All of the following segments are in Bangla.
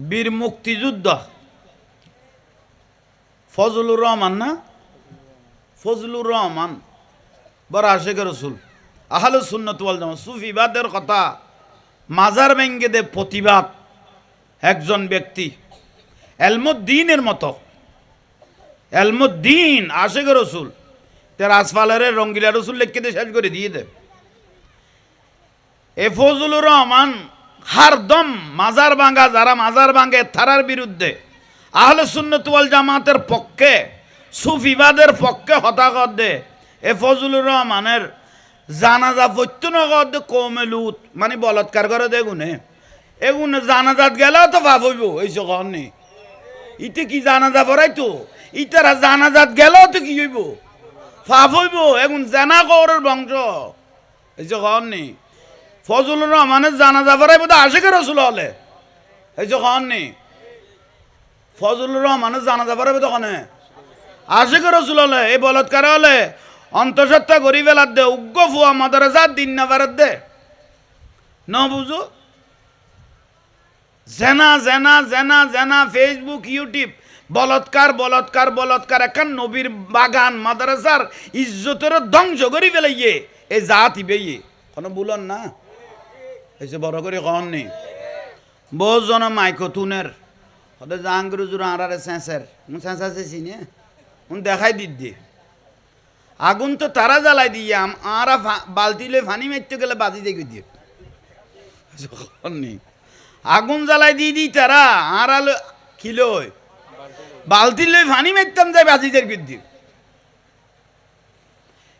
বীর মুক্তিযোদ্ধা ফজলুর রহমান না, ফজলুর রহমান বড় আশেখ রসুল আহলে সুন্নাত ওয়াল জামাত সুফিবাদের কথা মাজার ভেঙ্গে দে প্রতিবাদ একজন ব্যক্তি এলমুদ্দিনের মতো এলমুদ্দিন আশেখ রসুল তার আসফালের রঙ্গিলা রসুল লিখে দিয়ে শেষ করে দিয়ে দে। এ ফজলুর রহমান হারদম মাজার ভাঙ্গা যারা মাজার ভাঙ্গে তারার বিরুদ্ধে আহলে সুন্নাত ওয়াল জামাতের পক্ষে সুফিবাদের পক্ষে হতাহত দে। এ ফজলুর রহমানের জানাজা প্রত্যনগদ কৌমে লুত মানে বলৎকার করে দেগুনে এগুনে জানাজাত গেলেও তো ভাব হইব এই সকল নেই ইতে কি জানাজা পড়াই তো ইতারা জানাজাত গেলেও তো কি হইব ফাফ হইব এখন জানা করের বংশ এই সকল নেই। ফজলুর রহমানের জানাজা পড়াইব তো আশেখের রসুল হলে এই সকল নেই। ফজলুর রহমানের জানাজা পড়াইব তখন আশেখের রসুল হলে এই বলৎকার হলে অন্তঃসত্ত্বা করি ফেলার দে উগ্র ফুয়া মাদ্রাসা দিন না পারার দে ন বুঝো জেনা জেনা জেনা জেনা ফেসবুক ইউটিউব বলৎকার বলৎকার বলৎকার এখন নবীর বাগান মাদ্রাসার ইজ্জতের ধ্বংস করি ফেলাইয়ে এই জাত ইবেইয়ে কোনো বুলন না এসে বড় করে কন নেই বহু জন মাইকো তুনের ওদের জাহাঙ্গীর হুজুর আড়ারে স্যাঁসের স্যাঁসা চেয়েছি নে দেখাই দিয়ে আগুন তো তারা জ্বালাই দিয়ে আর বালতি লই ফানি মারতে গেলে বাজি দেখে দিয়ে আগুন জ্বালাই দিয়ে দিই তারা আর আলো কিলো বালতি লই ফানি মারতাম যাই বাজিদের দিয়ে।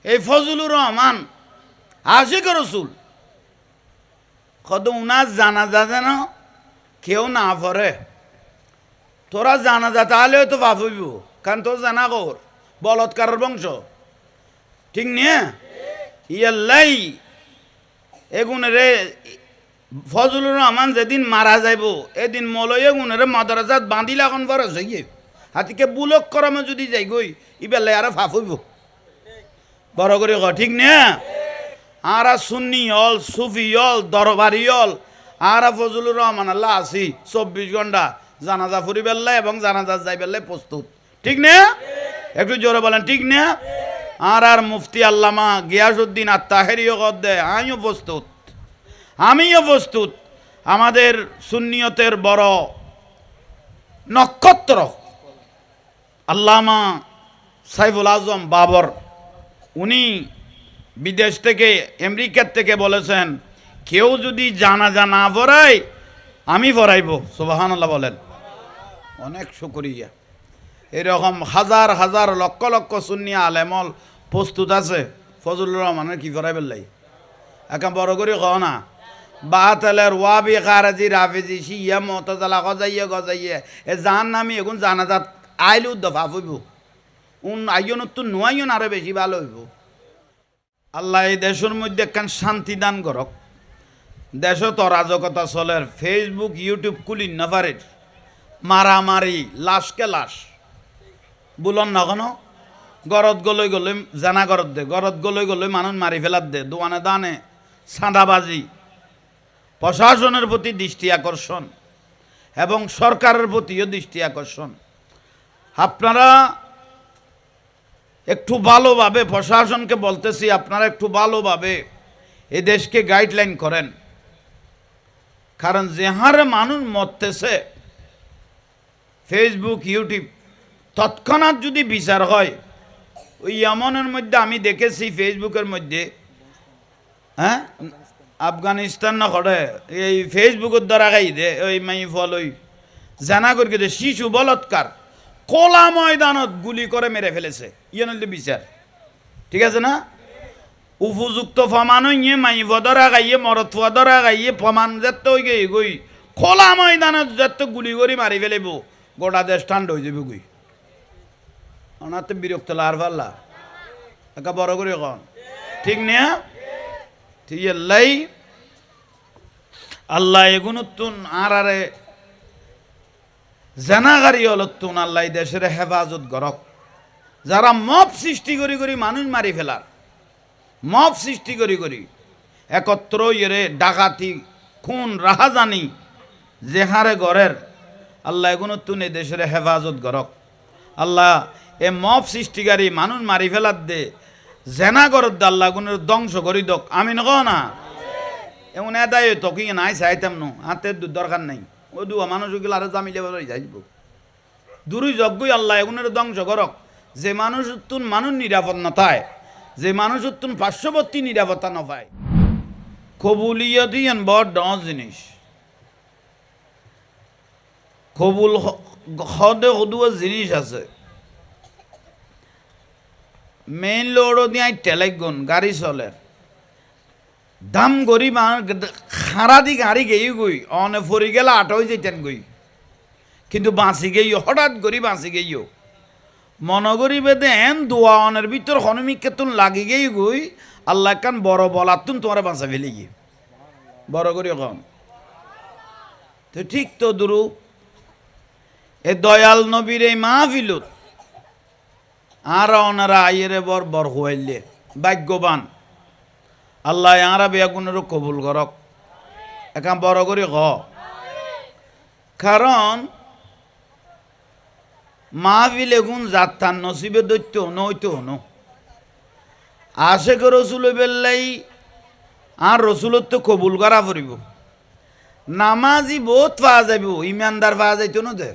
এই ফজলুর রহমান আশেখ রসুল কত উনার জানাজা যেন কেউ না পড়ে তোরা জানাজা তাহলেও তো ভাব হইব কারণ তোর জানা কর বলৎকারের বংশ ঠিক নিয়ে ইয়াল্লাই এগুনেরে ফজলুর রহমান যেদিন মারা যাইব এদিন মলয় এগুনেরে মাদ্রাসাত বাঁধিলে এখন বরস হইয়ে হাতিকে বুলক করমে যদি যাই গই ইবেলাই আর ফাফ হইব বড় করে ক ঠিক নিয়ে আরা সুন্নি হল সুফি হল দরবারি হল আরা ফজলুর রহমান আল্লাহ আসি 24 ঘন্টা জানাজা ফুরি বেল্লাই এবং জানাজা যাই বেল্লাই প্রস্তুত ঠিক না একটু জোরে বলেন ঠিক না। আর মুফতি আল্লামা গিয়াসউদ্দিন আত-তাহেরিও কদ্দে আমিও প্রস্তুত আমাদের সুন্নিয়তের বড় নক্ষত্র আল্লামা সাইফুল আজম বাবর উনি বিদেশ থেকে আমেরিকার থেকে বলেছেন কেউ যদি জানাজা না পড়ায় আমি পড়াইব সুবহানাল্লাহ বলেন অনেক শুকরিয়া। এরকম হাজার হাজার লক্ষ লক্ষ সুন্নি আলেমল প্রস্তুত আছে ফজলুর রহমানের কি করাই বেলাই একা বড় করে কহ না বাতেলের ওয়াবি খারাজি রাফেজি শিয়া মতজালা গজাইয়ে এ জান নামি এখন জানাজাত আইলু দফা হইব আইন তো নোয়াইন আরো বেশি ভালো হইব। আল্লাহ এই দেশের মধ্যে একখান শান্তি দান করক দেশে তো রাজকতা চলের ফেসবুক ইউটিউব কুলিন না পারে মারামারি লাশকে লাশ বুলন না কোনো গরত গলৈ গলৈ জানা গরত দে গরত গলৈ গলৈ মানুষ মারি ফেলার দে দোয়ানে দানে সাঁদাবাজি প্রশাসনের প্রতি দৃষ্টি আকর্ষণ এবং সরকারের প্রতিও দৃষ্টি আকর্ষণ আপনারা একটু ভালোভাবে প্রশাসনকে বলতেছি আপনারা একটু ভালোভাবে এই দেশকে গাইডলাইন করেন কারণ যে হারে মানুষ মরতেছে ফেসবুক ইউটিউব তৎক্ষণাৎ যদি বিচার হয় ওই এমনের মধ্যে আমি দেখেছি ফেসবুকের মধ্যে হ্যাঁ আফগানিস্তান না করে এই ফেসবুকের দ্বারা গাই দে ওই মাই ফল ওই জানা করে দে শিশু বলৎকার খোলা ময়দানত গুলি করে মেরে ফেলেছে ইয়ে নইলে বিচার ঠিক আছে না উপযুক্ত প্রমাণ হইয়ে মাই ফদরা গাইয়ে মরত ফদরা গাইয়ে প্রমাণ যেত হয়ে গই গই খোলা ময়দানত যেত গুলি করে মারি ফেলেব গোটা দেশ ঠান্ডা হয়ে যাবে গই ওনাতে বিরক্ত লার পাল্লা একা বড় করে কন ঠিক না ঠিক লাই আল্লাহ এগুনুন আরে জানাগারি হলতুন আল্লাহ দেশের হেফাজত গরক যারা মব সৃষ্টি করি করি মানুষ মারি ফেলার মব সৃষ্টি করি করি একত্র ইয়ে ডাকাতি খুন রাহাজানি যে হারে গড়ের আল্লাহ এগুলো তুন এই দেশের হেফাজত করক আল্লাহ এ মব সৃষ্টিকারী মানুষ মারি ফেলার দে জেনা করত দে আল্লাহ গুণের ধ্বংস করি দক আমি নক না এমন এদায় তো কি নাই চাইতাম নো হাতের দরকার নাই ও দু মানুষগুলো আরো জামিলে যাইব দূরই যজ্ঞই আল্লাহ এগুনের ধ্বংস করক যে মানুষ তুন মানুষ নিরাপদ নথায় যে মানুষ তুন পার্শ্ববর্তী নিরাপত্তা নপায় কবুলিয়ত ইয়ান বড় ডজ জিনিস কবুল হদে হদুয়া জিনিস আছে মেইন লোডও দিয়ে টেলাই গুণ গাড়ি চলে দাম গরিব খারা দি গাড়ি গেই গই অনে ফরি গেলে আটই যেতেন গই কিন্তু বাঁচি গেইও হঠাৎ গরি বাঁচি গেইও মনগরি বেদে এন দোয়া অনের ভিতর হনুমিককে তুন লাগি গেই গই আল্লাহ কান বড় বলার তুন তোমার বাঁচা ফেলে গিয়ে বড় করি কম তো ঠিক তো দুরু এ দয়াল নবীর এই মাহফিলত আর ওনারা আইয়েরে বর বর হইলে ভাগ্যবান আল্লাহ আরা বেগুনেরও কবুল করক একাম বড় করে কারণ মাহফিল এগুন যাত্রার নসিবে দৈত্য নইতো ন আশেক রসুল বেল্লাই আর রসুলত তো কবুল করা পড়িব নামাজি বহুত পাওয়া যাব ইমানদার পাওয়া যাইতো না দে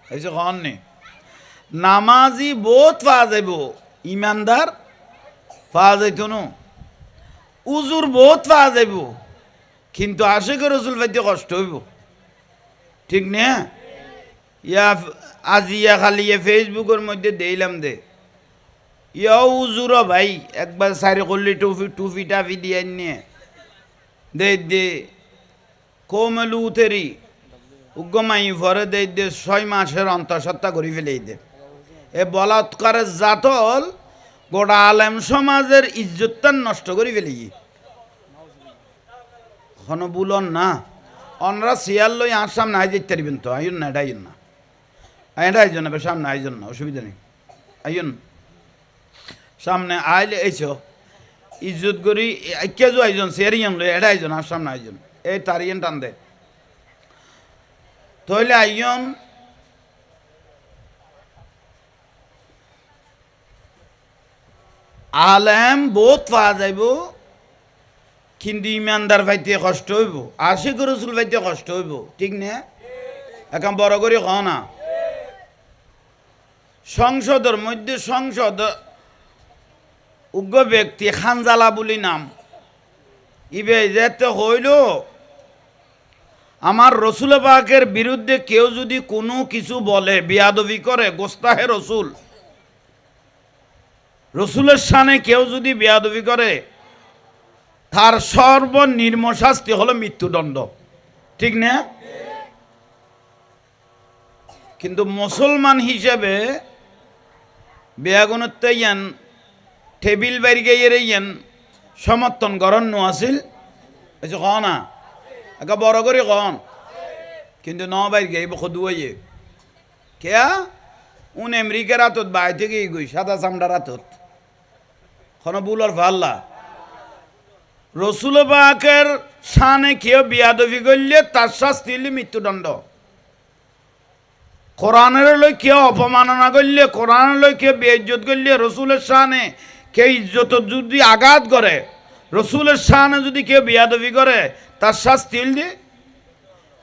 এই যে কন নে নামাজি বহুত পাওয়া যাব ইমানদার পাওয়া যাইতো না উজুর বহুত পাওয়া যাব কিন্তু আশেক রসুল পাইতে কষ্ট হইব ঠিক না ইয়া আজি ইয়া খালি ফেসবুকের মধ্যে দিলাম দে ইয়া উজুর ভাই একবার সারি করলি টুফি টাফি দিয়ে নিয়ে দে কোমলু উতেরি উগ্গমাই ভরে দে 6 মাসের অন্তঃসত্ত্বা করে ফেলে দে এ বলাৎকারের জাতল গোটা আলেম সমাজের ইজ্জতটা নষ্ট করে ফেলি কোনো বুলন না অনরা শিয়াল লই আর সামনে আই যেতে পারবেন তো আইন না এটা আইন না এটা আইজন না সামনে আইজন না অসুবিধা নেই আইন সামনে আইলে এইছো ইজ্জত করি কেজো আইজন সেরিয়াম লই এটা আইজন আর সামনে আইজন এই তারিয়েন টান দে তাহলে আইন আলেম বহুত পাওয়া যাইব কিন্তু ইমানদার ভাইতে কষ্ট হইব আশিক রসুল ভাইতে কষ্ট হইব ঠিক না এখন বড় করে ক না সংসদের মধ্যে সংসদ উগ্র ব্যক্তি খানজালা বলি নাম ইবে যেতে হইল আমার রসুল পাকের বিরুদ্ধে কেউ যদি কোনো কিছু বলে বিয়াদবি করে গোস্তাহে রসুল রসুলের সামনে কেউ যদি বেয়াদবি করে তার সর্বনিম্ন শাস্তি হলো মৃত্যুদণ্ড ঠিক না কিন্তু মুসলমান হিসেবে বেয়াগুণত্ব ইয়ান টেবিল বাইর গাইয়ের ইয়ান সমর্থন গরণ্য আছিল এই ক না একা বড় করে কন কিন্তু ন বাইর গাইব খুদুয়ে কেয়া উন আমেরিকার হাতত বাই থেকে গই সাদা চামড়ার হাতত কোনো বুলার ভাল্লা রসুল পাকের শানে কেউ বিয়াদবি করলে তার শাস্তি হলে মৃত্যুদণ্ড কোরআনের লই কেউ অপমাননা করলে কোরআনের লই কেউ বেইজ্জত করলে রসুলের শানে কেউ ইজ্জত যদি আঘাত করে রসুলের শানে যদি কেউ বিয়াদবি করে তার শাস্তি হলে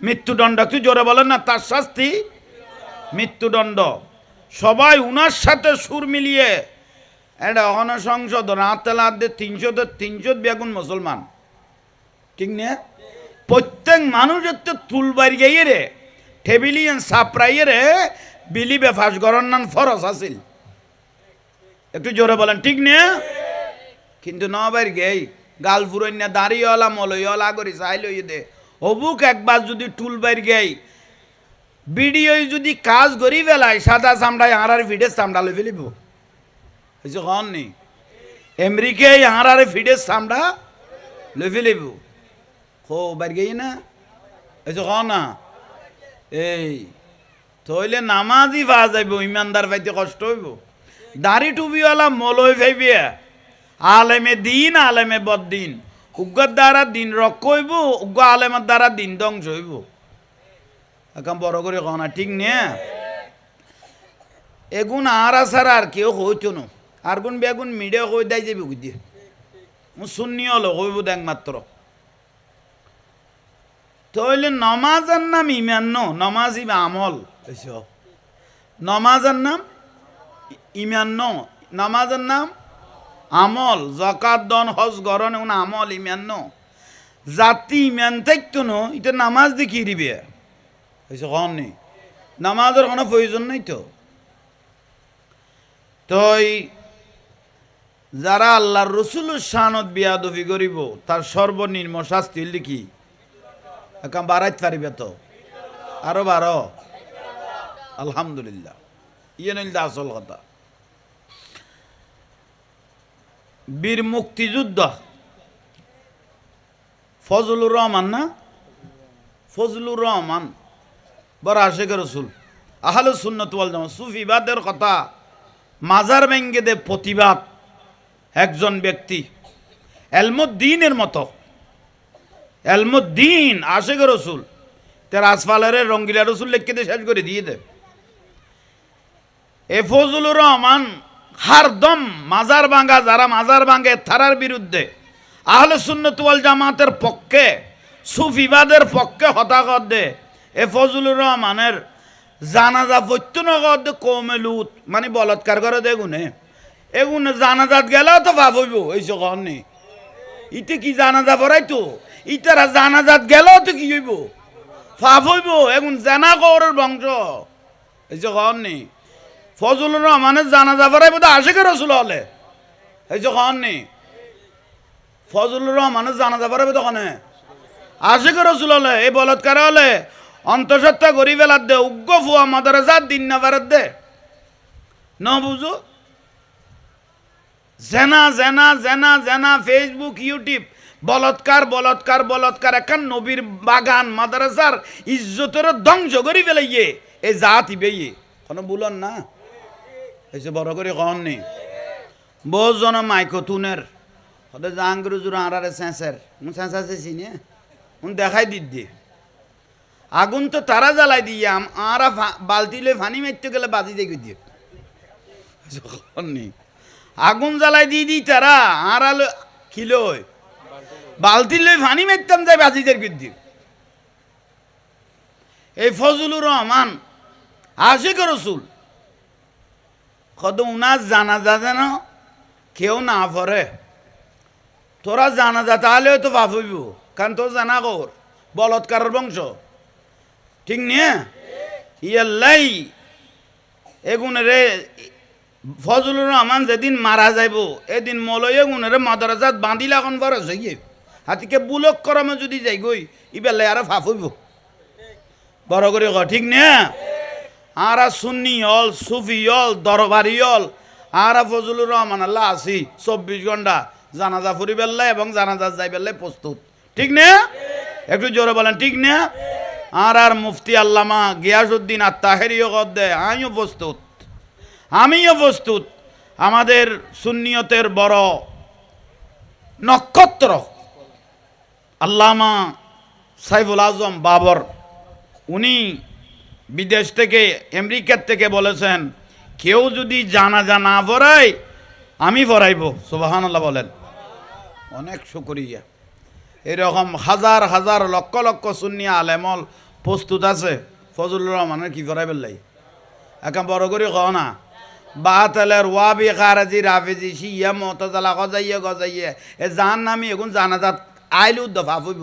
মৃত্যুদণ্ড তুই জোরে বলেন না তার শাস্তি মৃত্যুদণ্ড সবাই উনার সাথে সুর মিলিয়ে এটা অন সংসদ রাতেলাদের 300 বেগুন মুসলমান ঠিক না প্রত্যেক মানুষের তো তুলবার গিয়ে রে টেবিলিয়ান সাপ্রাইয়ে রে বিলিবে ফাঁস গরন্নান ফরস আছিল একটু জোরে বলেন ঠিক না কিন্তু নবার গেই গাল ফুরন্যা দাঁড়িয়েওয়ালা মলইওয়ালা করি চাই লই দে অবুক একবার যদি টুলবার গেই ভিডিও যদি কাজ করি ফেলায় সাদা চামড়ায় আর ভিডের চামড়া লই ফেলিব হয়েছে কন নি আমেরিকায় আর ভিডের চামড়া লই ফেলিব খো বার গেই না হয়েছে ক না এই তইলে নামাজই পাওয়া যাইব ইমানদার পাইতে কষ্ট হইব দাড়ি টুপিওয়ালা মলই ভাইবে আলেমে দিন আলেমে বদ্দিন উগ্র দ্বারা দিন রক্ষ হইব উগ্র আলেমের দ্বারা দিন ধ্বংস হইব এখন বড় করে কও না ঠিক নিয়ে এগুন আর আসার আর কেউ হইতো না আর গুণ বেগুন মিডিয়া কই দেয় যাবে বুঝি শুননি হলো হইব একমাত্র তাহলে নমাজের নাম ইমান নমাজ ইবা আমল নমাজের নাম ইমান নমাজের নাম আমল জাকাত দন হজ গরণ এগুন আমল ইমান জাতি ইমান থাকতো ন এটা নামাজ দেখিয়ে দিবে কন নেই নামাজের কোনো প্রয়োজন নেই তো তই যারা আল্লাহর রসুলের শানত বিয়াদফি করিব তার সর্বনিম্ন শাস্তি হইলে কি এখন বাড়াইতে পারিবে তো আরো বারো আলহামদুলিল্লাহ ইয়ে নইলে আসল কথা বীর মুক্তিযোদ্ধা ফজলুর রহমান না ফজলুর রহমান বড় আশেখ রসুল আহলে সুন্নাত ওয়াল জামাত সুফিবাদের কথা মাজার ভেঙ্গে দে প্রতিবাদ একজন ব্যক্তি এলমুদ্দিনের মতো এলমুদ্দিন আশেখ রসুল তার আসফালের রঙ্গিলা রসুল লিখকে দিয়ে শেষ করে দিয়ে দে এ ফজলুর রহমান হারদম মাজার ভাঙ্গা যারা মাজার ভাঙ্গে তারার বিরুদ্ধে আহলে সুন্নাত ওয়াল জামাতের পক্ষে সুফিবাদের পক্ষে হতাহত দে এ ফজলুর রহমানের জানাজা প্রত্যনগর দে কৌমে লুত মানে বলৎকার করে দেগুনে এগুনে জানাজাত গেলেও তো ভাব হইব এই সকল নেই ইতে কি জানাজা পড়াইতো ইতারা জানাজাত গেলেও তো কি হইব ফাফ হইব এগুন জানা কৌরের বংশ এই সকল নেই ফজলুর রহমানের জানাজা পড়াইব তো আশেখ রসুল হলে এই সকল নেই ফজলুর রহমানের জানাজা পড়াইব তখন আশেখ রসুল হলে এই বলৎকার হলে অন্তঃসত্ত্বা গড়ি ফেলার দে উগ্র ফুয়া মাদ্রাসার দিন না ফেরত দে ন বুঝো জেনা জেনা জেনা জেনা ফেসবুক ইউটিউব বলৎকার বলৎকার বলৎকার এখন নবীর বাগান মাদ্রাসার ইজ্জতের ধ্বংস করি ফেলাইয়ে এই জাত ইবেইয়ে কোনো বুলন না এসে বড় করে কন নেই বহুজন মাইকো তুনের ওদের জাহাঙ্গীর জুড়ে আড়ারে স্যাঁসের স্যাঁসা চেয়েছি নে দেখাই দিদি আগুন তো তারা জ্বালাই দিয়ে আরা বালতি লই ফানি মারতে গেলে বাজি দেখে দিয়ে আগুন জ্বালাই দিয়ে দিই তারা আরা কিলো বালতি লই ফানি মারতাম যাই বাজিদের দিয়ে এই ফজলুর রহমান আশেখ রসুল কত উনার জানাজা যেন কেউ না পড়ে তোরা জানাজা তাহলেও তো বাপ হইব কারণ তোর জানা কর বলৎকারের বংশ ঠিক নিয়ে ইয়াল্লাই এগুনেরে ফজলুর রহমান যেদিন মারা যাইব এদিন মলয় এগুনেরে মাদ্রাসাত বাঁধিলে এখন বরস হইয়ে হাতিকে বুলক করমে যদি যাই গই ইবেলাই আর ফাফ হইব বড় করে ক ঠিক নিয়ে আর সুন্নি হল সুফি হল দরবারি হল আর ফজলুর রহমান আল্লাহ আসি 24 ঘন্টা জানাজা ফুরি বেল্লাই এবং জানাজা যাই বেল্লাই প্রস্তুত ঠিক না একটু জোরে বলেন ঠিক না আর মুফতি আল্লামা গিয়াসউদ্দিন আত-তাহেরিও কদ্দে আমিও প্রস্তুত আমাদের সুন্নিয়তের বড় নক্ষত্র আল্লামা সাইফুল আজম বাবর উনি বিদেশ থেকে আমেরিকার থেকে বলেছেন কেউ যদি জানাজা না পড়ায় আমি পড়াইব সুবহানাল্লাহ বলেন অনেক শুকরিয়া এরকম হাজার হাজার লক্ষ লক্ষ সুন্নি আলেমল প্রস্তুত আছে ফজলুর রহমানের কি করাই বেলাই এখন বড় করে কও না বাতেলের ওয়াবি খারাজি রাফেজি শিয়া মতজালা গজাইয়ে এ জান নামি এখন জানাজাত আইলু দফা হইব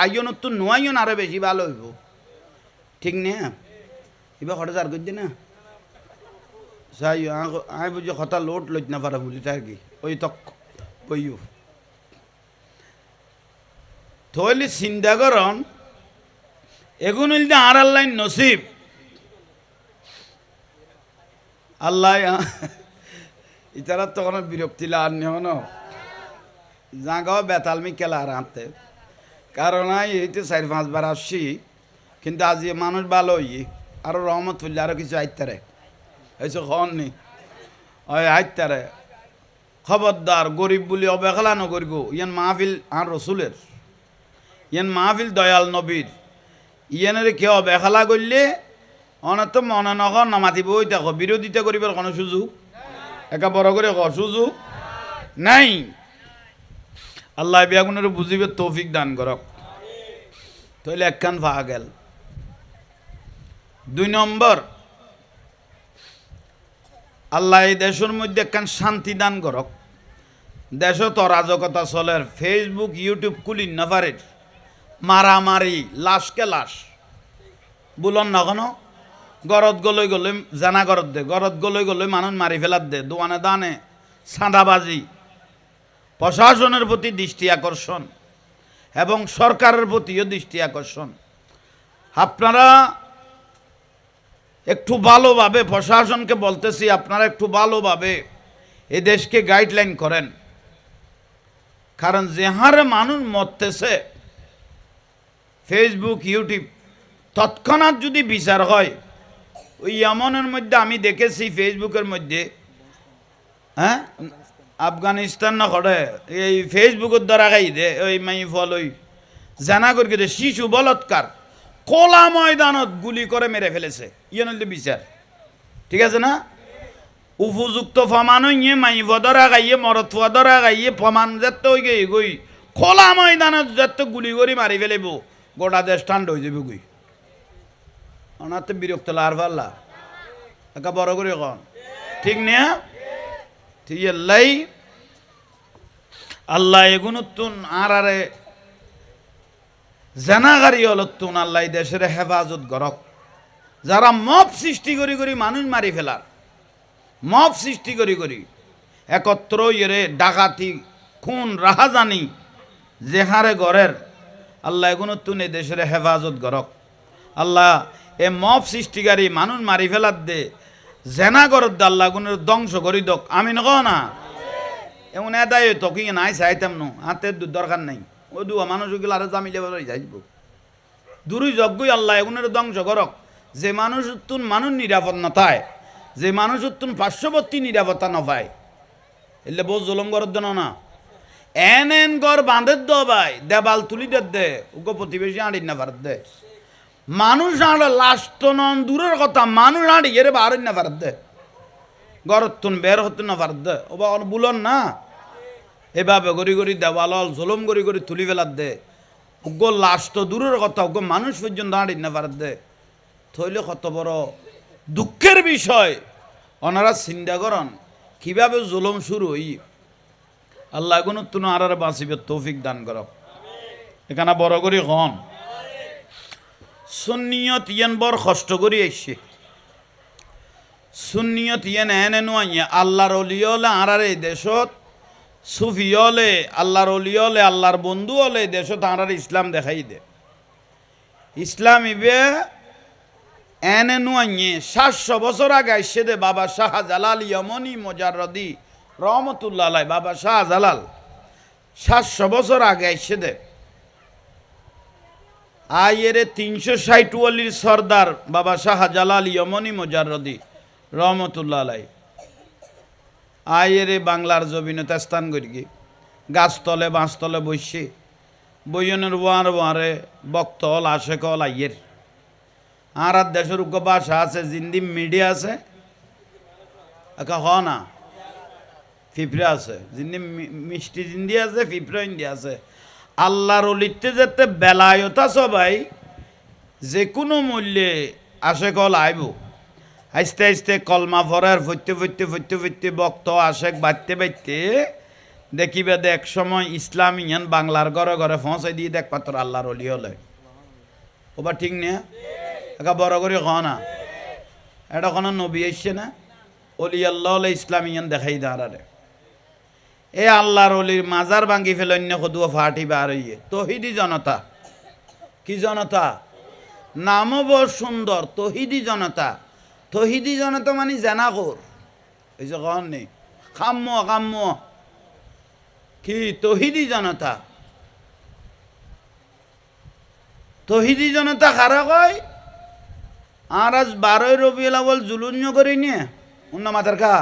আইন তো নোয়াইন আরো বেশি ভালো হইব ঠিক নে এবার হঠাৎ আর করছি না চাই আই বুঝি হতা লোট লইত না পারা বলি তার কি ওই তক কইও থইলে চিন্তা করন এগুন হইলে আর আল্লাহ নসিব আল্লাহ ইতারা তো কোনো বিরক্তি লাগ ন জাগাও বেতালমি কেলা আর আনতে কারণ এইতে 4-5 বার আসছি কিন্তু আজ মানুষ ভালো হই আরো রহমত ফুললে আরো কিছু আইতারে এইসব খন নি ওই আইতারে খবরদার গরিব বলি অবহেলা নকরিব ইয়ান মাহফিল আর রসুলের ইয়ান মাহফিল দয়াল নবীর ইয়ানের কেউ বেখালা করলে অনেক তো মনে নখন নামাতিব ওই দেখো বিরোধিতা করিবার কোনো সুযোগ একা বড় করে সুযোগ নাই। আল্লাহ বিয়াগুনের বুঝিবে তৌফিক দান করক। তাহলে একখান পাওয়া গেল। 2 নম্বর, আল্লাহ এই দেশের মধ্যে একখান শান্তি দান করক। দেশ তো অরাজকতা চলের, ফেসবুক ইউটিউব কুলিন না পারে, মারামারি, লাশকে লাশ বুলন না কোনো গরত গলই গলই জানা গরত দে, গরত গলই গলই মানুষ মারি ফেলার দে, দোয়ানে দানে সাঁদাবাজি। প্রশাসনের প্রতি দৃষ্টি আকর্ষণ এবং সরকারের প্রতিও দৃষ্টি আকর্ষণ। আপনারা একটু ভালোভাবে, প্রশাসনকে বলতেছি, আপনারা একটু ভালোভাবে এ দেশকে গাইডলাইন করেন। কারণ যে হারে মানুষ মরতেছে, ফেসবুক ইউটিউব তৎক্ষণাৎ যদি বিচার হয়, ওই এমনের মধ্যে আমি দেখেছি ফেসবুকের মধ্যে, হ্যাঁ আফগানিস্তান না করে এই ফেসবুকের দ্বারা গাই দে ওই মাই ফল ওই জানা করি দে শিশু বলৎকার কোলা ময়দানত গুলি করে মেরে ফেলেছে, ইয়ে নইলে বিচার ঠিক আছে না? উপযুক্ত প্রমাণ হইয়ে মাই ফদরা গাইয়ে মরত ফদরা গাইয়ে প্রমাণ যাতে ওই গই গই খোলা ময়দানত যাতে গুলি করে মারি ফেলেব, গোটা দেশ ঠান্ডা হয়ে যাবে গই। ওনাতে বিরক্ত লার পাল্লা একা বড় করে কন ঠিক না? ঠিক আল্লাহ আল্লাহ এগুনুন আর আরে জানাগারি হলতুন আল্লাহ দেশের হেফাজত করক। যারা মব সৃষ্টি করি করি মানুষ মারি ফেলার, মব সৃষ্টি করি করি একত্র ইয়ে ডাকাতি খুন রাহাজানি যেহারে গড়ের, আল্লাহ এগুনুন এই দেশের হেফাজত করক। আল্লাহ এ মব সৃষ্টিকারী মানুষ মারি ফেলার দে জেনা করত দে, আল্লাহ গুণের ধ্বংস করি দক। আমি নক না এমন এদায় তো কি নাই চাইতাম নো হাতে দরকার নাই, ও দু মানুষগুলো আরো জামিলে যাইব দূরই যজ্ঞই আল্লাহ এগুনের ধ্বংস করক। যে মানুষ তুন মানুষ নিরাপদ নথায়, যে মানুষ তুন পার্শ্ববর্তী নিরাপত্তা নপায়, এলে বহু জলম করত দেন না। এন গড় বাঁধের দ ভাই দেবাল তুলি দে ওকে প্রতিবেশী আঁড়ি না ভারত দে, মানুষ আঁড় লাস্ট নন দূরের কথা, মানুষ আঁড়ি এর বার না ভারত দে, গরতুন বের হতে না ভারত দে। ও বা বুলন না এভাবে গড়ি গড়ি দেওয়াল জলম গড়ি গড়ি তুলি ফেলার দে, ওগো লাস্ট দূরের কথা, ওগো মানুষ পর্যন্ত আঁড়ি না ভারত দে। থইলে কত বড় দুঃখের বিষয়। ওনারা চিন্তা করেন কিভাবে জুলুম শুরু হই। আল্লাহ কোনো তুন আর বাঁচিবে তৌফিক দান করক। এখানে বড় করি হন সুন্নিয়ত ইয়ান বড় কষ্ট করি আইসে, সুন্নিয়ত ইয়ান এনে আইয়ে আল্লাহর অলিয়লে আর এই দেশত সুফিয়লে আল্লাহর অলিয়লে আল্লাহর বন্ধু হলে দেশত আর ইসলাম দেখাই দে। ইসলাম ইবে এনে আইয়ে 700 বছর আগে আইসে দে বাবা শাহজালাল ইয়মনি মুজাররদি রহমতুল্লাহ আলাই। বাবা শাহজালাল 700 বছর আগে আইসে দে আইয়েরে 360 ওয়ালির সর্দার বাবা শাহজালাল ইয়মনি মুজাররদি রহমতুল্লাহ আলাই আইয়েরে বাংলার জমিনতে স্থান করি গাছতলে বাঁশতলে বসে বইনের ওয়ারে বক্তল আশেকল আইয়ের আর দেশের উগ্র ভাষা আছে, জিন্দি মিডিয়া আছে, একা হ না ফিফড়ে আছে, জিন্দি মিষ্টি জিন্দি আছে, ফিফড়ে ইন্ডিয়া আছে। আল্লাহর অলিতে যেতে বেলায়ত সবাই যে কোনো মূল্যে আশেকল আইব। আস্তে আস্তে কলমা ফরার ফইতে ফইতে ফইতে ফইতে বক্ত আশেক বাড়তে বাড়তে দেখিবে এক সময় ইসলাম ইয়ান বাংলার ঘরে ঘরে পৌঁছাই দিয়ে দেখ পাত্র আল্লাহর অলি হলে। ওবা ঠিক না একা বড় করে খ না এটা কোনো নবী আসছে না, অলি আল্লাহ হলে ইসলাম ইয়ান দেখাই দাঁড়ারে। এ আল্লাহর অলির মাজার ভাঙ্গি ফেলে অন্য কদুয়া ফাটি বার হইয়ে তহিদি জনতা। কি জনতা? নামও বড় সুন্দর, তহিদি জনতা। তহিদি জনতা মানে জেনাকর, এই যে কন নেই খাম্য কাম্য কি তহিদি জনতা। তহিদি জনতা কারা কয়? আর আজ 12 রবিউল আউয়াল জুলুন্য করি নিয়ে অন্য মাথার খা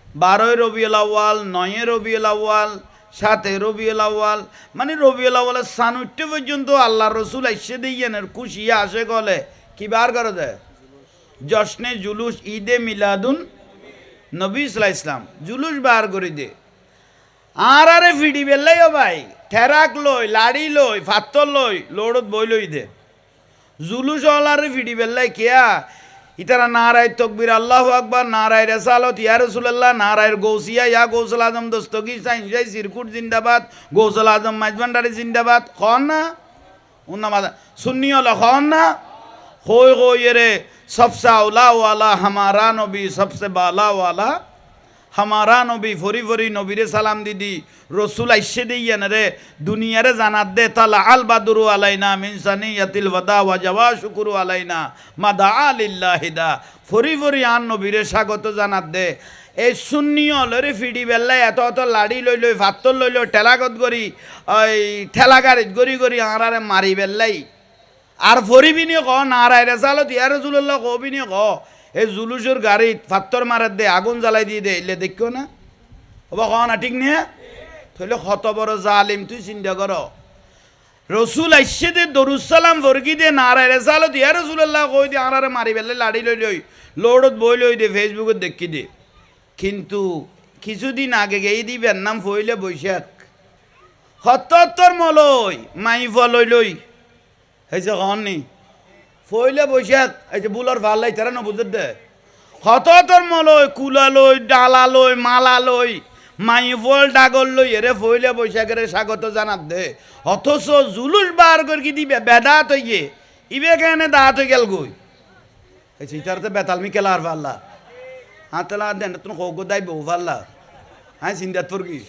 12 রবিউল আউয়াল 9 রবিউল আউয়াল সাথে রবিউল আউয়াল, মানে রবিউল আউয়ালের সানুট্য পর্যন্ত আল্লাহ রসুল আইসে দিয়েনের খুশি আসে গলে কি বার করে দেয় জশ্নে জুলুস ঈদে মিলাদুন নবী সাল্লাল্লাহু আলাইহি ইসলাম জুলুস বার করে দে আর আরে ফিডি বেললাই ও ভাই ঠেরাক লই লাড়ি লই ফাত্তর লই লোড়ত বই লই দে জুলুস ওলারে ফিডি বেললাই কেয়া ইতারা নারায় তকবির আল্লাহু আকবার নারায় রেসালত ইয়া রাসূলুল্লাহ নারায় গৌসিয়া ইয়া গৌসুল আজম দস্তগীর সাইনজাই সিরকুট জিন্দাবাদ গৌসুল আজম মাইজভান্ডারি জিন্দাবাদ খন না উন্নামাদ সুন্নি হল খন না হই হই রে সবসে আউলা ওয়ালা হামারা নবী সবসে বালা ওয়ালা হামারা নবী ফরি ফরি নবীরে সালাম দিদি রসুল আইসে দিয়েন রে দুনিয়ারে জানাত দে তালা আল বাদুরু আলাইনা মিনসানি ইয়াতিল ওয়াদা ওয়া জাওয়া শুকুরু আলাইনা মাদা আলিল্লাহিদা ফরি ফরি আন নবীরে স্বাগত জানাত দে এই সুন্নি হলরে ফিডি বেল্লাই এত এত লাড়ি লই লই ভাত্তর লই লই ঠেলাগত গড়ি ওই ঠেলা গাড়িত গড়ি গড়ি আঁরারে মারি বেল্লাই আর ফরিবিনি ক নারায় রেসালত ইয়া রাসূলুল্লাহ কবিনি ক এই জুলুসের গাড়িত ফাত্তর মারাত দে আগুন জ্বালাই দিয়ে দে এলে দেখো না ওবা কহ না ঠিক নিয়ে তাহলে কত বড় জালিম তুই চিন্তা কর রসুল আইসে দে দরুসালাম ফরকি দে নারায় রেসালত ইয়া রাসূলুল্লাহ কই দে আঁরারে মারি বেলে লাড়ি লই লই লোডত বই লই দে ফেসবুকত দেখি দে কিন্তু কিছুদিন আগে গেই দিবেন নাম ফইলে বৈশাখ সত্তর মলই মাইফ লই লই হয়েছে কহনি ফইলে বৈশাখ এই যে বুলার ভাল লাই তারা নবুজত দে সতর মলই কুলা লই ডালা লই মালা লই মাইফল ডাগল লই এরে ফইলে বৈশাখের স্বাগত জানাত দে অথচ জুলুস বার করে কি দিবে বেদাত হইয়ে ইবে কেন দাঁত হয়ে গেল গই এই চিতারতে বেতালমি কেলা আর পাল্লা হাতলা দেন তুমি হোক দাই বউ পাল্লা হ্যাঁ চিন্তাত পর কি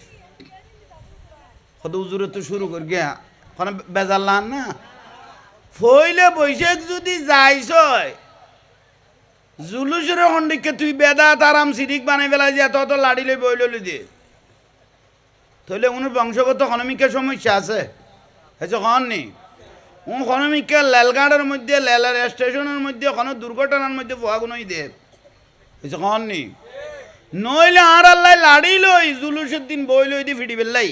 কত উজুরে তো শুরু কর গিয়া কোনো বেজাল্লান না ফইলে বৈশাখ যদি যাইস জুলুসের খন্ডিককে তুই বেদাত আরাম সিরিক বানাই ফেলাই যে এত লাড়ি লই বই লই দিয়ে তাহলে উনার বংশগত খনমিকের সমস্যা আছে হয়েছে খন নি খনমিকা লেলগাঁড়ের মধ্যে লেলার স্টেশনের মধ্যে কোনো দুর্ঘটনার মধ্যে পোয়াগুনই দে হয়েছে খন নি নইলে আর আল্লাহ লাড়ি লই জুলুসের দিন বই লই দি ফিটি বেললাই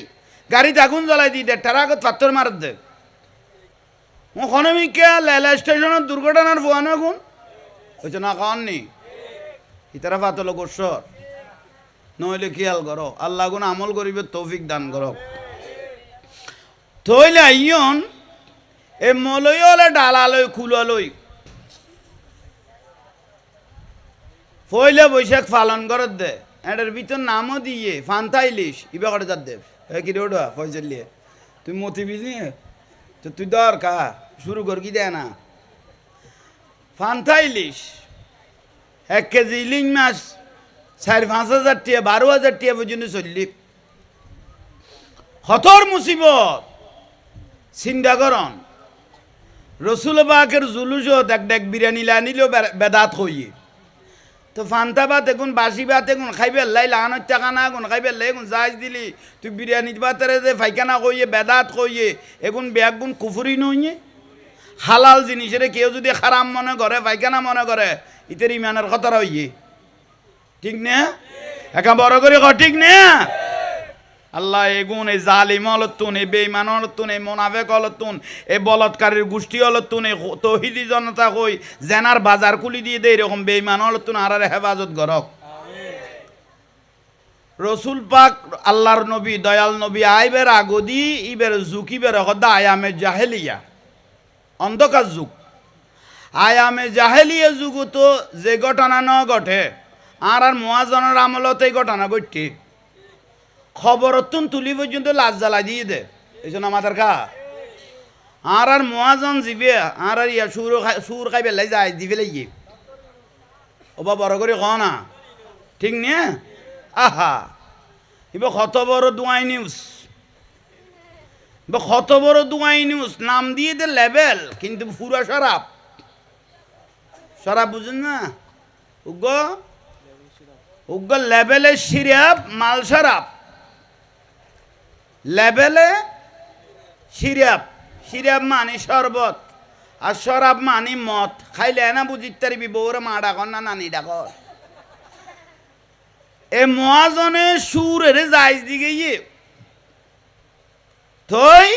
গাড়িতে আগুন জ্বালাই দি দে টেরাগত পাথর মারত দে খনমিকা লেলা স্টেশনের দুর্ঘটনার পোয়ানো গুণ হয়েছে না কন নি ইতারা পাতল গোসর নইলে খেয়াল করো আল্লাহ গুণ আমল করিবে তৌফিক দান করো তইলে আইয়ন এ মলই হলে ডালালই খুলালই ফইলে বৈশাখ পালন করত দে এটার ভিতর নামও দিয়ে ফান্তা ইলিশ ইবা করে যার দেব এ কি রে ওটা ফয়সাল লিয়ে তুই মতি বিজি তো তুই দর কা শুরু কর কি দেয় না ফান্তা ইলিশ 1 কেজি ইলিশ মাছ 4-5 হাজার টিয়া 12,000 টিয়া পর্যন্ত চললি হতর মুসিবত চিন্তা করন রসুল বাকের জুলুসত এক বিরিয়ানি লানিলেও বেদাত হইয়ে তো ফান্তা ভাত এখন বাসি ভাত এখন খাইবে লাই লাগানোর টাকা না এখন খাইবে লাই এখন যাইজ দিলি তুই বিরিয়ানি ভাতের যে ফাইখানা কইয়ে বেদাত কইয়ে এখন ব্যাগ গুণ কুফুরি নইয়ে হালাল জিনিসের কেউ যদি খারাপ মনে করে পায়খানা মনে করে ইতের ইমানের খতরা হইয়ে ঠিক না একা বড় করে ঠিক না আল্লাহ এগুন এই জালিম হলতুন এই বেঈমান হলতুন এই মোনাফেক হলতুন এই বলৎকারীর গোষ্ঠী হলতুন এই তৌহিদি জনতা কই জেনার বাজার খুলি দিয়ে দে এরকম বেঈমান হলতুন আর হেফাজত করক রসুল পাক আল্লাহর নবী দয়াল নবী আইবের আগদি ইবের জুকিবের হদা আয়ামে জাহেলিয়া অন্ধকার যুগ আয়ামে জাহেলিয়া যুগ তো যে ঘটনা ন ঘটে আর মুয়াজনের আমলত এই ঘটনা ঘটছে খবর তুলি পর্যন্ত লাজ জ্বালাই দিয়ে দে এই জন্য আমাদের কা আর মুয়াজন জিবে আর ইয়া সুর খাই পেলাই যায় দি ফেলে গিয়ে ওবা বড় করে ক না ঠিক নে আহা এবার কত বড় দুয়াই নিউজ কত বড় দুয়াই নিউজ নাম দিয়ে দে লেভেল কিন্তু পুরা শরাব শরাব বুঝেন না উগ্র লেভেলে সিরাপ মাল শরাব লেভেলে সিরাপ সিরাপ মানে শরবত আর শরাব মানে মদ খাইলে না বুঝিতে পারবি বউরে মা ডাকর না নানি ডাকর এ মহাজনে সুরের জায়জ দিকে ইয়ে তই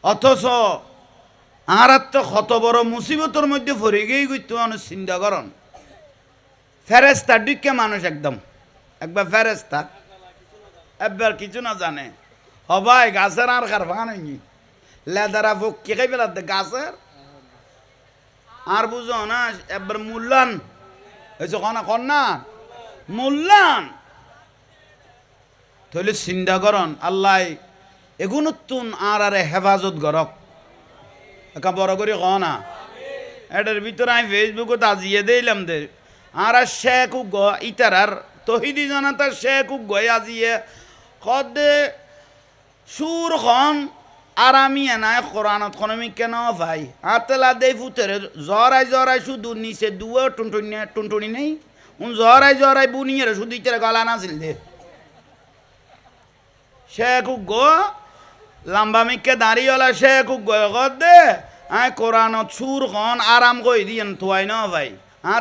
অথচ আর তো কত বড় মুসিবতের মধ্যে পড়ে গিয়ে তুই অনেক চিন্তা করন ফেরেস্তা ডিকে মানুষ একবার ফেরেস্তা একবার কিছু না জানে হবাই গাছের আর কার ভাঙি লেদারা ফুক কে খাই ফেলাতে গাছের আর বুঝো না একবার মূল্যান হয়েছে কন্যা মূল্যান তাহলে চিন্তা করন আল্লাহ এগুলো তুন আর হেফাজত গরক একা বড় করে ক না এটার ভিতরে আমি ফেসবুকত আজিয়ে দিলাম দে আর শেখ গ ইতার আর তহিদি জনাতা শেখ গয়ে আজিয়ে কদে সুর খন আরামি এনাই কোরআনত খনমি কেন ভাই আতলা দেই ফুতেরে জরাই শুধু নিচে দুয়া টুনটুনি নেই জরাই বুনিয়ে শুধু ইতারে গলা নাছিল দে শেখ গো লম্বা মিকে দাঁড়িয়েলা শেখ গয়ে দে আয় কোরআনত সুর খন আরাম কই দিয়েন থুয়াই ন ভাই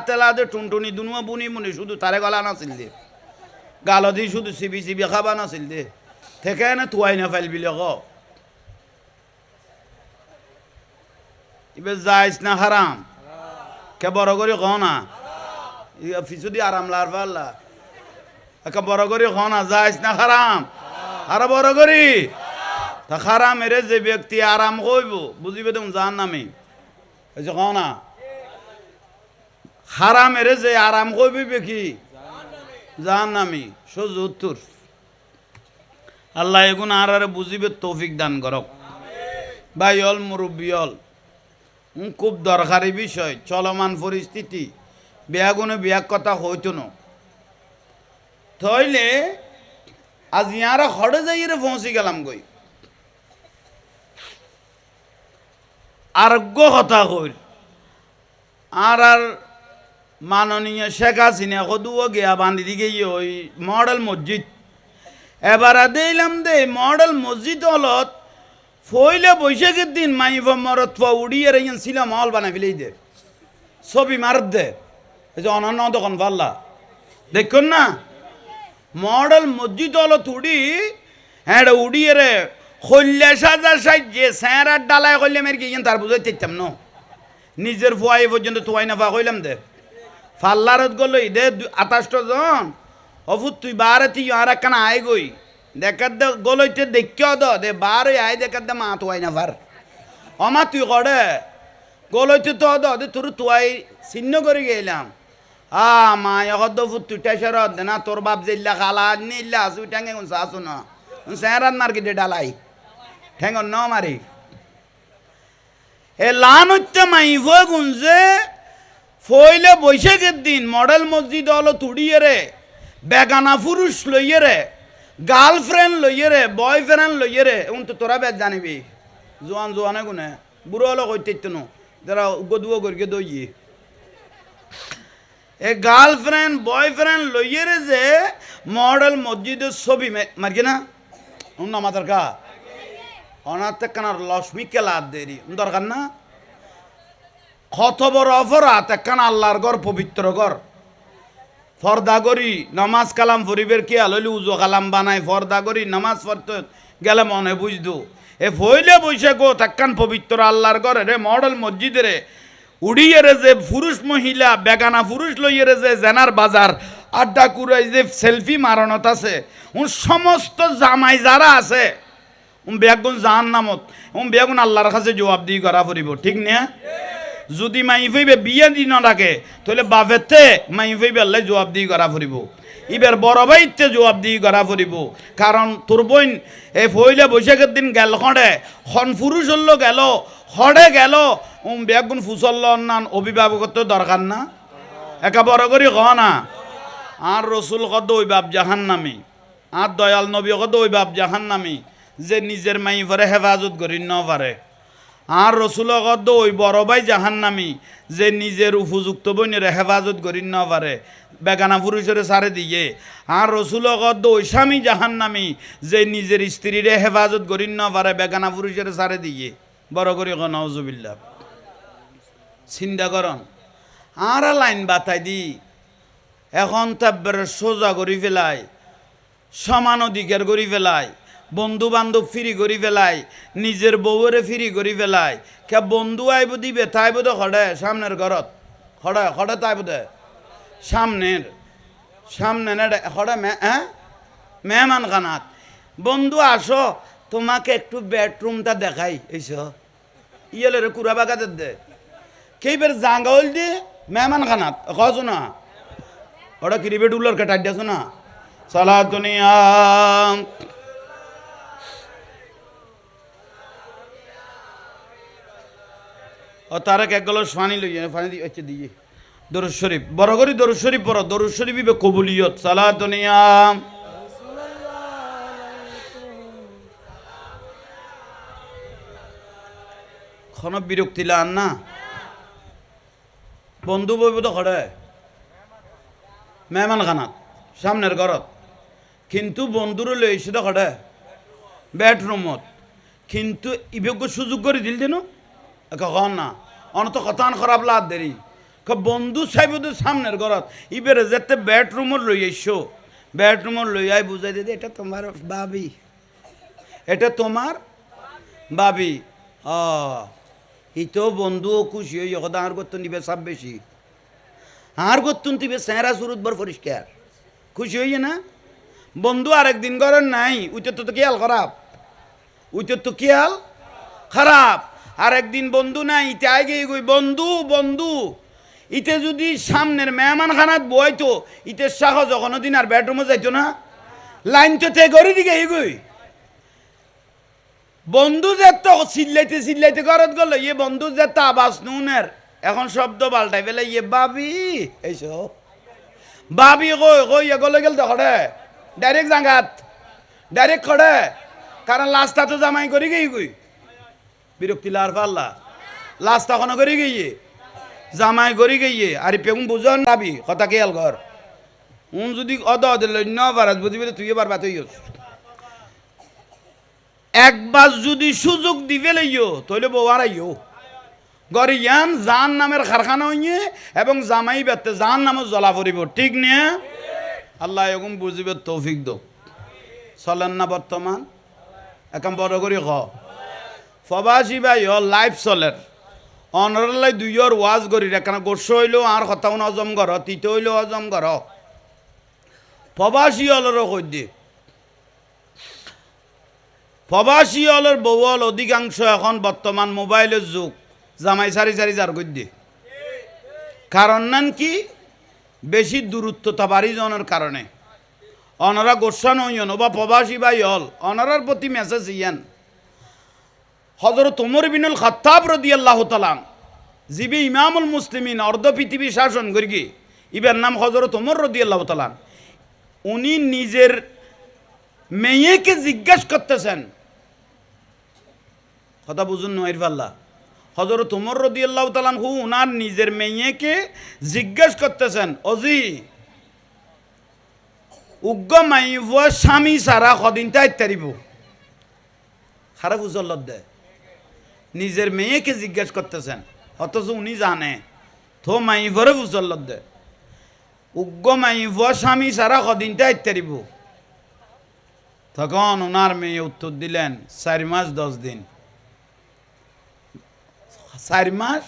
তেলা দে টুনটুনি দুনুয়া বুনি শুধু তারে গলা নাছিল দে গালো দি শুধু চিবি খাবা নাছিল দে থেকে না থুয়াই না ফাইল বিলে ক এবার যাইস না হারাম কে বড় করে ক না ফিসুদি আরাম লার পাল্লা একে বড় করে ক না যাইস না হারাম আর বড় করি তা খারাম এরে যে ব্যক্তি আরাম কইব বুঝিবে তুমি জান নামি এই যে ক না হারাম এরে যে আরাম কইবে কি জান নামি সোজ উত্তর আল্লাহ এগুন আর বুঝিবে তৌফিক দান করক ভাই অল মুরব্বী অল খুব দরকারি বিষয় চলমান পরিস্থিতি বেয়াগুনে বেয়াগ কথা হইতো না তাইলে আজ ইয়ারা হড়ে যাই রে পৌঁছে গেলাম গই আরোগ্য কথা কইল আর মাননীয় শেখ হাসিনা কদুও গিয়া বান্ধি দিকে ওই মডেল মসজিদ এবার দিলাম দে মডেল মসজিদ হলত ফইলে বৈশাখের দিন মাইফ মরত উড়িয়ে রেখেন ছিলাম মহল বানাই ফেলেই দে ছবি মারত দে এই যে অনন্য তখন পাল্লা দেখুন না মডেল মসজিদ হলত উড়ি হ্যাঁ উড়িয়ে রে খল্লা সাজা সাইজ যে স্যাঁড়ার ডালায় করলে মেরে গিয়ে তার বুঝাই চাইতাম ন নিজের ফুয়াই পর্যন্ত তুয়াই না ফা কইলাম দে ফাল্লারত গেল দে 28 জন অফুত তুই বারে তুই আর একখানা আয় গই দেখার দে গলইতে দেখিও দে বারে আয় দেখার দে মা তুয়াই না ফার অমা তুই কড়ে গলইতে তো দে তোর তুয়াই চিহ্ন করে গেলাম মা এখন তো ফুট তুই টেসরত দে না তোর বাপ জিল্লা খালা নিল্লা আসু ঠেঙ্গে গুনছে আসু না স্যারাত মার্কেটে ডালাই ঠেঙ্গন ন মারি এ লান হচ্ছে মাইফ গুনছে ফইলে বৈশাখের দিন মডেল মসজিদ হলো তুড়িয়ে রে বেগানা পুরুষ লইয়ে রে গার্লফ্রেন্ড লইয়ে রে বয়ফ্রেন্ড লইয়ে রে এখন তো তোরা বেদ জানিবি জোয়ানে গুনে বুড়ো হলো কইতে নো যারা গদুয়ো করিকে দইয়ে এ গার্লফ্রেন্ড বয়ফ্রেন্ড লইয়ে রে যে মডেল মসজিদের ছবি মার্কি না না মাতার কা অনাথ কানার লক্ষ্মী কেলার দেরি দরকার না কত বড় অপরাধ একখান আল্লাহর ঘর পবিত্র ঘর ফর্দা করি নামাজ কালাম পরিবের কি আললি উজো কালাম বানাই ফর্দা করি নামাজ পড়তে গেলে মনে বুঝদু এ ফইলে বৈশে গো একখান পবিত্র আল্লাহর ঘরে রে মডেল মসজিদে রে উড়িয়ে রে যে পুরুষ মহিলা বেগানা পুরুষ লইয়ে রে যে জেনার বাজার আড্ডা কুড়াই যে সেলফি মারণত আছে সমস্ত জামাই যারা আছে বেগুন জাহান নামত বেগুন আল্লাহর কাছে জবাব দিয়ে করা পড়িব ঠিক না যদি মাই ফইবে বিয়ে দিন রাখে তাহলে বাপেতে মাই ফইবে আল্লাহ জবাব দিয়ে করা পড়িব এবার বড় ভাইতে জবাব দিয়ে করা পড়িব কারণ তোর বোন এই ফইলে বৈশাখের দিন গেল খড়ে খন পুরুষ হলো গেল খড়ে গেল বেগুন ফুসল নান অভিভাবকত্ব দরকার না একা বড় করি ক না আর রসুল কদ ওই বাপ জাহান নামি আর দয়াল নবী কদ ওই বাপ জাহান নামি যে নিজের মাই পরে হেফাজত করি ন পারে আর রসুল কদ ওই বড় ভাই জাহান নামি যে নিজের উপযুক্ত বইনের হেফাজত করি ন পারে বেগানা পুরুষের সারে দিয়ে আর রসুল কদ ওই স্বামী জাহান নামি যে নিজের স্ত্রীর হেফাজত করি ন পারে বেগানা পুরুষের সারে দিয়ে বড় করি ক নওজুবিল্লাহ চিন্তা করন আর লাইন বাতাই দি এখন তারপরে সোজা করি ফেলাই সমান অধিকার করি ফেলাই বন্ধু বান্ধব ফিরি করি ফেলায়, নিজের বউরে ফিরি করি ফেলায়। কে বন্ধু আইব দিবে তাই বোধ খড়ে সামনের ঘরত, খড়ে খড়ে তাই বোধ সামনের সামনে খড়ে মেহমান খানাত। বন্ধু আসো তোমাকে একটু বেডরুমটা দেখাই এইস ইয়েলে কুড়া বাগাদের দে কেইবার জাঙ্গা হইল দিয়ে মেহমান খানাত কছো না ওটা ক্রিকেট উল্লার কাটাই দিয়েছো না সালা দুনিয়া ও তারা এক গ্লাস পানি লইয়ে পানি দিয়ে হচ্ছে দিয়ে দরুদ শরীফ বড় করি দরুদ শরীফ পড়ো দরুদ শরীফ ইবে কবুলিয়ত সালা দুনিয়া খন বিরক্তি লান না বন্ধু বইব তো খড়ে মেহমান খানাত সামনের ঘরত কিন্তু বন্ধুরে লই এসে তো খড়ে বেডরুমত কিন্তু ইবেগ সুযোগ করে দিল দেন কখন না অনত কতান খারাপ লাদ দেরি বন্ধু চাইব তো সামনের ঘরত ইবেরে যেতে বেডরুমত লই এসো বেডরুমত লই আই বুঝাই দিদি এটা তোমার বাবি এটা তোমার বাবি ইতো বন্ধু খুশি হই কথা আর করতো নিবে সব বেশি আর করতুন তিবে চেহারা সুরত বর পরিষ্কার খুশি হইয়ে না বন্ধু আরেকদিন করেন নাই উইতে তো খেয়াল খারাপ উইতে তো খেয়াল খারাপ আর একদিন বন্ধু নাই ইতে আগে গই বন্ধু বন্ধু ইতে যদি সামনের মেহমান খানাত বইতো ইতে সাহ যখন দিন আর বেডরুমে যাইতো না লাইন তো তে গড়ি দিকে এগোই বন্ধু যে তো চিল্লাইতে চিল্লাইতে ঘরত গেল ইয়ে বন্ধু যে তা আবাস নুনের এখন শব্দ পাল্টাই ফেলে ইয়ে বাবি এইসব বাবি কই কই গলে গেল তো খড়ে ডাইরেক্ট জাঙ্গাত ডাইরেক্ট খড়ে কারণ লাস্টটা তো জামাই করি গেই গই বিরক্তি লার পাল্লা লাস্ট তখন করি গিয়ে জামাই করি গিয়ে আর পেগুন বুঝন নাবি কথা খেয়াল কর যদি অদ দিল ন পারাত বুঝবি তুই এবার বাত একবার যদি সুযোগ দিবে লইও তাহলে বউ আড়াইও গরিয়ান জান নামের কারখানা হইয়ে এবং জামাই বেতে জান নামে জ্বলা পড়িব ঠিক নিয়ে আল্লাহ এরকম বুঝিবে তৌফিক দো চলেন না বর্তমান এখন বড় করে খ ফবাসি ভাই লাইফ চলের অনরালাই দুইয়র ওয়াজ করি এখানে গোস্ব হইলেও আর কথাও হজম কর তিতে হইলেও হজম কর ফবাসি হলেরও কই দিয়ে প্রবাসী হলের বউল অধিকাংশ এখন বর্তমান মোবাইলের যুগ জামাই সারি সারি যার গদ্যে কারণ নান কি বেশি দূরত্বতা বাড়ি জনের কারণে অনারা গোস্বা নইন বা প্রবাসী ভাই হল অনারার প্রতি মেসেজ ইয়ান হযরত ওমর বিনুল খাত্তাব রাদিয়াল্লাহু তাআলা জিবি ইমামুল মুসলিমিন অর্ধ পৃথিবী শাসন করি ইবের নাম হযরত ওমর রাদিয়াল্লাহু তাআলা উনি নিজের মেয়েকে জিজ্ঞাসা করতেছেন কথা বুঝুন নয় পাল্লা হযরত ওমর রাদিয়াল্লাহু তাআলা উনার নিজের মেয়েকে জিজ্ঞাসা করতেছেন অজি উগ্র মাইব স্বামী সারা কদিনটা ইত্যাদিব খারাপ উজল্লত দেয় নিজের মেয়েকে জিজ্ঞাসা করতেছেন অথচ উনি জানে তো মাইভরে উজল্লত দেয় উগ্র মাইব স্বামী সারা কদিনটা ইত্যাদিব তখন ওনার মেয়ে উত্তর দিলেন 4 মাস 10 দিন 4 মাস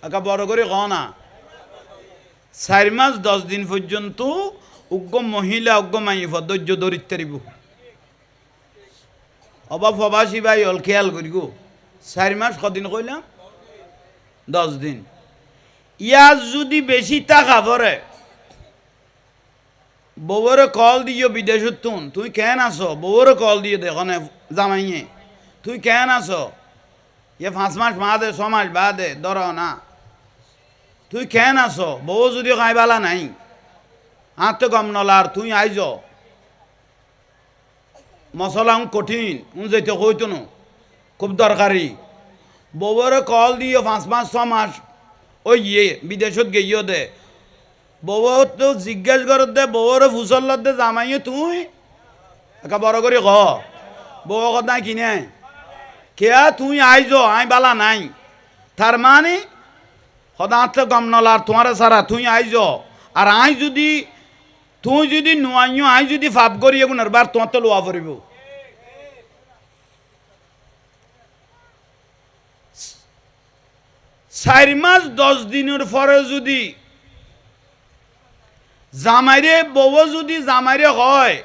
একা বড় করে ক না 4 মাস 10 দিন পর্যন্ত উগ্র মহিলা উগ্র মাইফ ধৈর্য ধরিত্যারিব অবা প্রবাসী ভাই হল খেয়াল করি গো 4 মাস কদিন কইলাম 10 দিন ইয়ার যদি বেশি টাকা পরে বউরে কল দিও বিদেশত তুই কেন আসো বউরে কল দিয়ে দেখনে জামাইয়ে তুই কেন আসো এ 5 মাস বাদে 6 মাস বাদে ধর না তুই কেন আসো বউ যদি খাইবালা নাই আর তো কম নলার তুই আইজ মশলা কঠিন যেতে কইতো না খুব দরকারি বউরে কল দিও 5 মাস 6 মাস ওই ইয়ে বিদেশত গিয়েও দে বউ তো জিজ্ঞেস কর দে বউরে ফুসল দে জামাইয়ে তুই একা বড় করে ক বউ কথা কিনে কেয়া তুই আইজ আই বালা নাই তার মানে সদাতে গম নলার তোমার সারা তুই আইজ আর আই যদি তুই যদি নুয়াইও আই যদি ফাপ করি এগুনের বার তোমার তো লোয়া পড়িব 4 মাস 10 দিনের পরে যদি জামাইরে বউ যদি জামাইরে হয়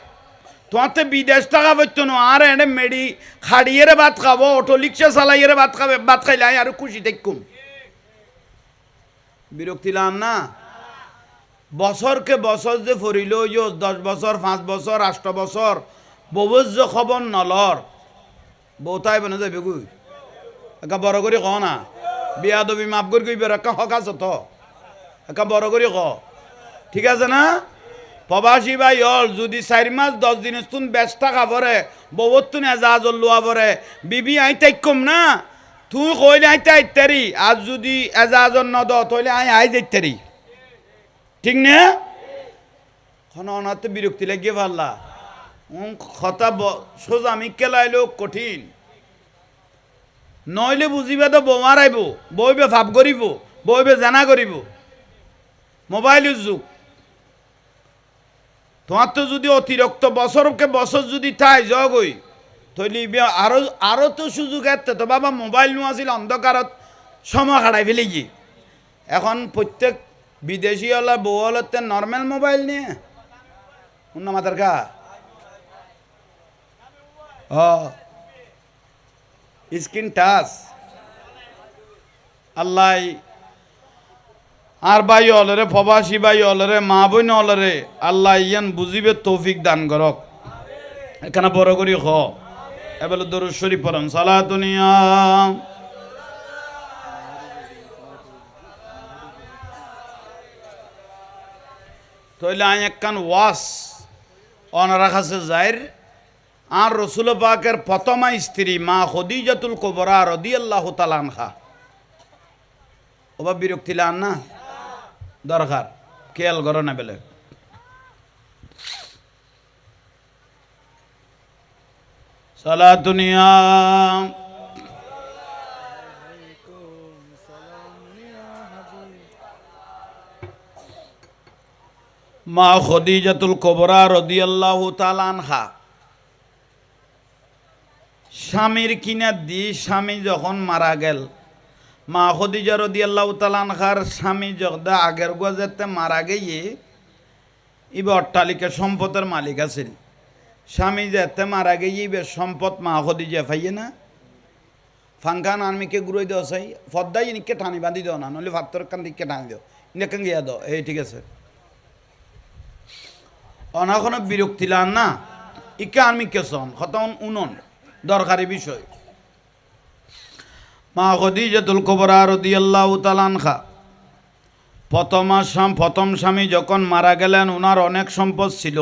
তোমাতে বিদেশ টাকা পাইতো না আর এনে মেডি খাড়িয়ে ভাত খাবো অটো রিক্সা চালাইয়ে ভাত খাবে ভাত খাইলে আর খুশি দেখুম বিরক্তি লাম না বছরকে বছর যে ফরিল 10 বছর 5 বছর 8 বছর বউর যে খবর নলর বউ তাই বনে যাবে গুই একা বড় করে ক না বিয়া দবি মাপ করে কইবে একা হক আছে তো একা বড় করে ক ঠিক আছে না প্রবাসী ভাই হল যদি 4 মাস 10 দিন তুন ব্যস্ত খাবরে বউর তুন এজাজ লোয়া পরে বিবি আইতাই কম না তুই কইলে আইতে আইতারি আর যদি এজাজ নদ তাহলে আই যাইতারি ঠিক না খন অনাতে বিরক্তি লাগিয়ে পারলা কথা সোজা আমি কেলাইলেও কঠিন নইলে বুঝিবে তো বউ মারাইব বইবে ভাব করিব বইবে জানা করিব মোবাইলের যুগ তোমার তো যদি অতিরিক্ত বছরকে বছর যদি ঠাই জগই তৈলি আরো তো সুযোগ এতে তো বাবা মোবাইল নো আছিল অন্ধকারত সময় হারাই ফেলে গিয়ে এখন প্রত্যেক বিদেশি হলা বউ হলতে নর্মাল মোবাইল নিয়ে অন্য মাতার কা স্ক্রিন টাচ আল্লাহ আর ভাই অলরে প্রবাসী ভাই অলরে মা বোন অলরে আল্লাহ ইয়ান বুঝিবে তৌফিক দান করক এখানে বড় করি খ এবেলে দরুদ শরীফ পড়েন সালাতুনিয়া তইলে আই একখান ওয়াস অনারা কাছে যাইর আর রসুল পাকের প্রথমা স্ত্রী মা খদিজাতুল কুবরা রাদিয়াল্লাহু তাআলা আনহা ওবা বিরক্তি লান না দরকার খেয়াল করো না বেলে সালাতুনিয়া মা খদিজাতুল কুবরা রাদিয়াল্লাহু তাআলা আনহা স্বামীর কিনা দি স্বামী যখন মারা গেল মা খদিজা রাদিয়াল্লাহু তাআলা আনহার স্বামী যখন আগের গজেতে মারা গিয়ে ইবে অট্টালিকা সম্পদের মালিক আছেন স্বামী যেতে মারা গিয়ে ইবে সম্পদ মা খদিজা পাইয়ে না ফাঙ্কান আর্মিকে ঘুরাই দেওয়া চাই ফদ্দাই ইনিকে টানি বাঁধি দেও না নইলে ভাত্তর কান দিকে টানি দেও ইনকে গিয়া দাও এই ঠিক আছে অনাখন বিরক্তি লান না ইকে আর্মিকে সন খতন উনন দরকারি বিষয় মা খদিজাতুল কুবরা রাদিয়াল্লাহু তাআলা আনহা প্রথম স্বামী যখন মারা গেলেন ওনার অনেক সম্পদ ছিল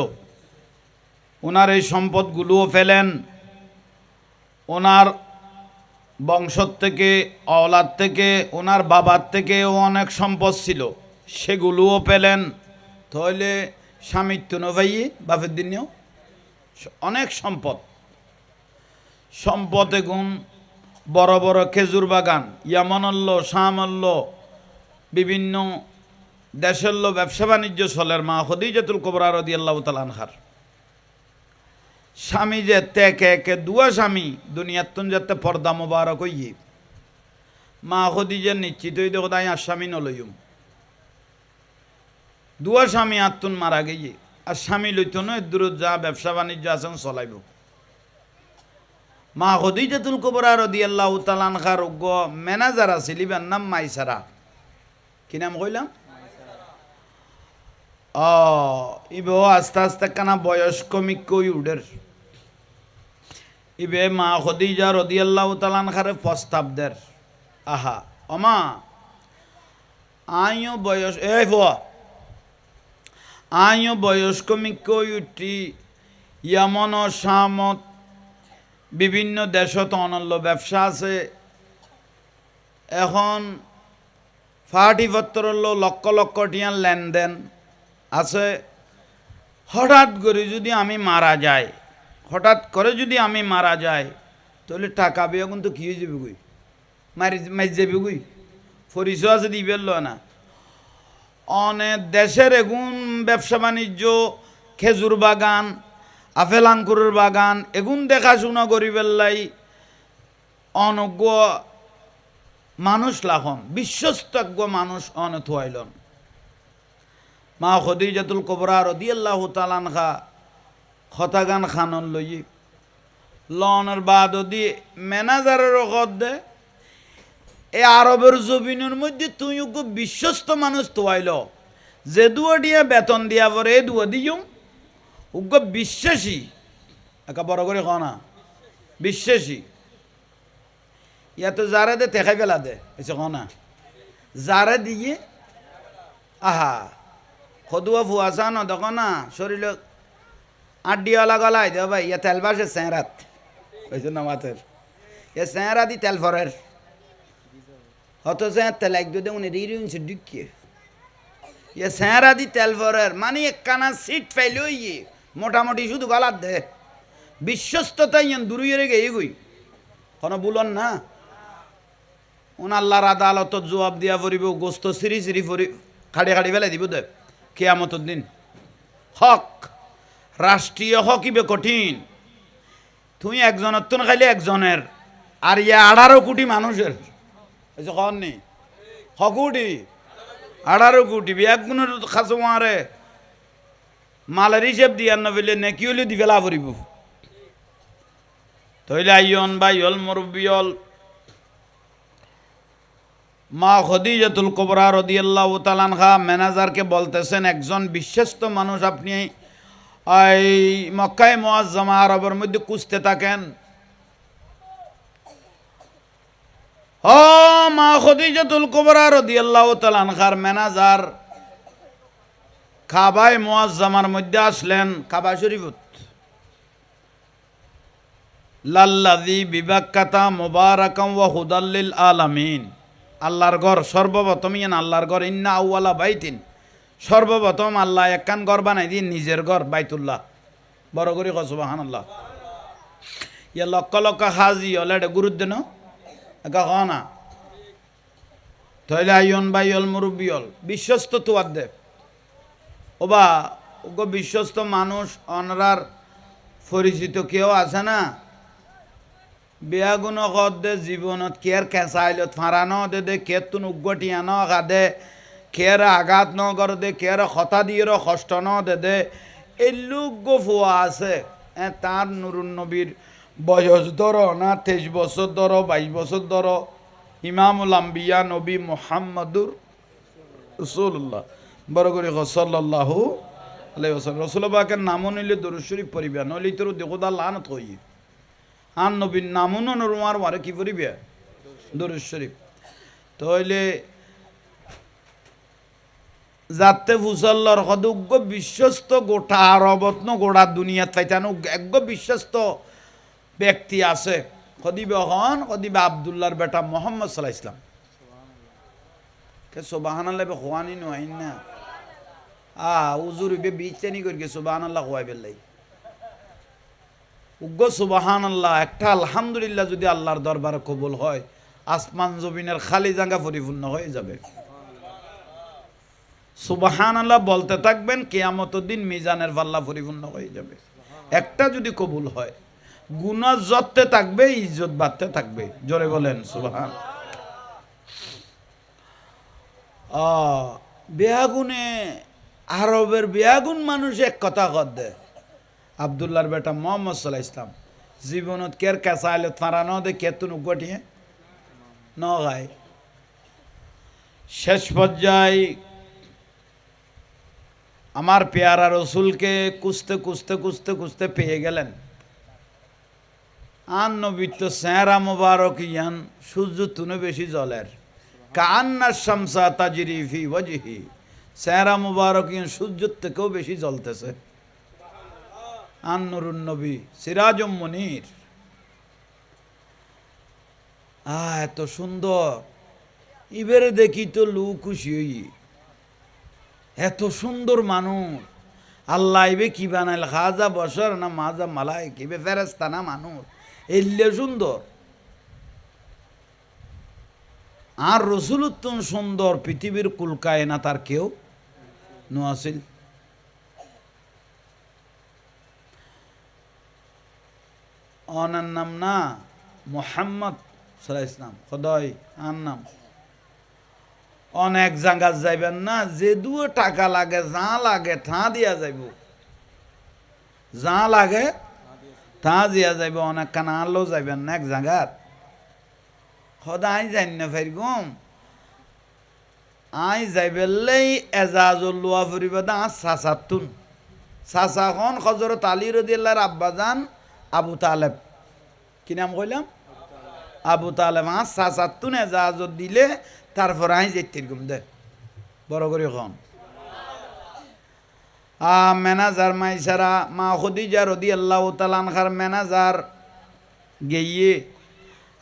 ওনার এই সম্পদগুলোও ফেলেন ওনার বংশ থেকে অওলাদ থেকে ওনার বাবার থেকেও অনেক সম্পদ ছিল সেগুলোও পেলেন তাহলে স্বামীর তো নভাইয়ে বাপের দিনেও অনেক সম্পদে গুণ বড় বড় খেজুর বাগান ইয়ামানল্য শামল্য বিভিন্ন দেশের ব্যবসা বাণিজ্য চলের মা খদিজাতুল কুবরা রাদিয়াল্লাহু তাআলা আনহার স্বামী যে একে দুয়া স্বামী দুনিয়ার তুন যাতে পর্দা মোবারক হইয়ে মা খদিজা নিশ্চিত হই দেখো তাই আর স্বামী নলইম দুয়া স্বামী আত্মন মারা গিয়ে আর স্বামী লইত নয় দূর যা ব্যবসা বাণিজ্য আছেন চলাইব মা খদিজাতুল কুবরা রাদিয়াল্লাহু তাআলা আনহার ম্যানেজার আছিল ইবার নাম মাইসারা কি নাম কইলাম ইবে আস্তে আস্তে কানা বয়স কমিক কই উডের ইবে মা খদিজা রাদিয়াল্লাহু তাআলা আনহারে প্রস্তাব দের আহা ওমা আইও বয়স এই ফো আইও বয়স কমিক কই উঠি ইয়ামন শামত বিভিন্ন দেশত অনন্য ব্যবসা আছে এখন ফাটিপত্রর লক্ষ লক্ষ টিয়ার লেনদেন আছে হঠাৎ করে যদি আমি মারা যাই তাহলে টাকা বেয়া কিন্তু কী হয়ে যাবে গুই মারি যাবে গুই পরিচয় আছে দিবেল না অনেক দেশের এগুন ব্যবসা বাণিজ্য খেজুর বাগান আপেল আঙ্কুরের বাগান এগুন দেখাশোনা করি পেলাই অনজ্ঞ মানুষ লাখন বিশ্বস্তজ্ঞ মানুষ অনথুয়াইলন মা খদিজাতুল কুবরা রাদিয়াল্লাহু তাআলা আনহা খতাগান খানন লই লনের বাদ দি ম্যানেজারের কদ দে এই আরবের জমিনের মধ্যে তুই খুব বিশ্বস্ত মানুষ তোয়াইল যে দুয়া দিয়া বেতন দিয়া পরে এ দুয়া দিয়ম উগ্র বিশ্বাসী একা বড় করে কনা বিশ্বাসী ইয়াতো যারা দে তেখাই ফেলা দে এসে কনা যারা দিয়ে আহা খদুয়া ফুয়াশা ন দেখো না শরীর আড্ডিওয়ালা গলায় দে ভাই ইয়া তেল বাসে চেঁরাত হয়েছে না মাথের এ চেঁরা দি তেল ফরের হত চেঁ তেল এক দুদে উনি রিংছে ঢুকিয়ে ইয়ে চেঁরা দি তেল ফরের মানে একখানা সিট পাইলে ইয়ে মোটামুটি শুধু গলার দে বিশ্বস্ততা ইয়ান দূরে গে এগুই কোনো বলন না উন আল্লাহর আদালত জবাব দিয়া পড়িব গোস্ত সিরি সিরি পরি খাড়ি খাড়ি ফেলে দিব দে কেয়ামতের দিন হক রাষ্ট্রীয় হক ইবে কঠিন তুই একজনের তো খাইলে একজনের আর ইয়া 18 কোটি মানুষের এসে কন নি হকুটি 18 কোটি একগুণের খাসো মারে মালের হিসেব দিয়ার না ফেলে নাকি হলে দি ফেলা পড়িব তইলে আইয়ন বাইল মুরব্বিয়ল মা খদিজাতুল কুবরা রাদিয়াল্লাহু তাআলা আনহা ম্যানেজারকে বলতেছেন একজন বিশ্বস্ত মানুষ আপনি এই মক্কায়ে মুআজ্জামা আরবের মধ্যে খুঁজতে থাকেন ও মা খদিজাতুল কুবরা রাদিয়াল্লাহু তাআলা আনহার ম্যানেজার কাবায়ে মুআজ্জামার মধ্যে আসলেন কাবা শরীফত লাল্লাযী বিবাক্কাতা মুবারাকাম ওয়া হুদাল লিল আলামিন আল্লাহর ঘর সর্বপ্রথম ইয়ান আল্লাহর ঘর ইন্না আউয়ালা বাইতিন সর্বপ্রথম আল্লাহ একখান ঘর বানাই দিন নিজের ঘর বাইতুল্লাহ বড় করে কও সুবহানাল্লাহ ইয়া লক্ষ লক্ষ হাজি হলে এটা গুরুত্ব ন একা হ না তইলে আইয়ন বাইল মুরব্বিয়ল বিশ্বস্ত তোয়ার দে ওবা ওগো বিশ্বস্ত মানুষ অনরার পরিচিত কেউ আছে না বেয়াগুন দে জীবনত কের কেঁচাইলত ফাঁড়ানো দে দে কের তুন উগ্গটিয়ানো কাদে কের আঘাত ন কর দে কের হতা দিয়ে কষ্ট ন দে দে এলুগ্য ফুয়া আছে তার নুরুন নবীর বয়স ধর না 23 বছর ধর 22 বছর ধর ইমামুল আম্বিয়া নবী মুহাম্মদুর রাসূলুল্লাহ বড় করে সাল্লাল্লাহু আলাইহি ওয়াসাল্লাম রাসূল পাকের নাম নিলে দরুদ শরীফ পড়িবা নলি তোর দেখোদা লানত হই আন নবীর নামও নরমার মারে কি পড়িবে দরুদ শরীফ তাইলে যাতে ফুসল্লার হদুগ্য বিশ্বস্ত গোটা আরবত্ন গোটা দুনিয়াত পাইতানো একগ বিশ্বস্ত ব্যক্তি আছে কদিবে হন কদিবে আব্দুল্লাহর বেটা মোহাম্মদ সাল্লাল্লাহু আলাইহি ইসলাম কে সুবহানাল্লাহ বে খোয়ানি নহিন না উজুর বে বিচেনি করি সুবহানাল্লাহ খোয়াই বেলাই উগ্র সুবহানাল্লাহ একটা আলহামদুলিল্লাহ যদি আল্লাহর দরবারে কবুল হয় আসমান জমিনের খালি জায়গা পরিপূর্ণ হয়ে যাবে সুবহানাল্লাহ বলতে থাকবেন কিয়ামতের দিন মিজানের পাল্লা পরিপূর্ণ হয়ে যাবে একটা যদি কবুল হয় গুনাহ যততে থাকবে ইজ্জত বাড়তে থাকবে জোরে বলেন সুবহান বেয়াগুনে আরবের বেয়াগুন মানুষ এক কথা কর দে আব্দুল্লাহর বেটা মোহাম্মদ সাল্লাল্লাহু আলাইহি ইসলাম জীবনত কের কাঁচাইলত ফারানো দে কেতুন উগটিয়ে ন গায় শেষ পর্যায়ে আমার পেয়ারা রসুলকে কুস্তে কুস্তে কুস্তে কুস্তে পেয়ে গেলেন আন নবীর তো চেহারা মোবারক ইয়ান সূর্য তুনে বেশি জলের কান্নার শামসা তাজরি ফি ওয়াজহি চেহারা মোবারক ইয়ান সূর্যের থেকেও বেশি জ্বলতেছে আন নুরুন নবী সিরাজুম মুনির এত সুন্দর ইবেরে দেখি তো লু খুশি হই এত সুন্দর মানুষ আল্লাহ ইবে কি বানাইল খাজা বসর না মাজা মালাইক ইবে ফেরেশতা না মানুষ এলে সুন্দর আর রসুলুত্তম সুন্দর পৃথিবীর কুলকায় না তার কেউ নোয়াছিল অনার নাম না মোহাম্মদ সাল্লাল্লাহু আলাইহি ইসলাম খোদাই আর নাম অনেক জায়গা যাইবেন না, যে দুও টাকা লাগে যা লাগে ঠা দিয়া যাইব, যা লাগে তা দিয়া যাইব, অনেক কানা আনলেও যাইবেন না এক জায়গাত। খোদাই জানি না ফেরগুম আই যাইবেলেই এজাজুল লোয়া ফুরিব দা সাসাতুন সাসা খন হযরত আলী রাদিয়াল্লাহু আব্বাজান আবু তালেব, কি নাম কইলাম? আবু তালেব। সাসাতুন এজাজত দিলে তারপর আই যেতে ঘুম দে বড় করে খন ম্যানেজার মাইসারা মা খুদিজা রাদিয়াল্লাহু তাআলা আনহার ম্যানেজার গিয়ে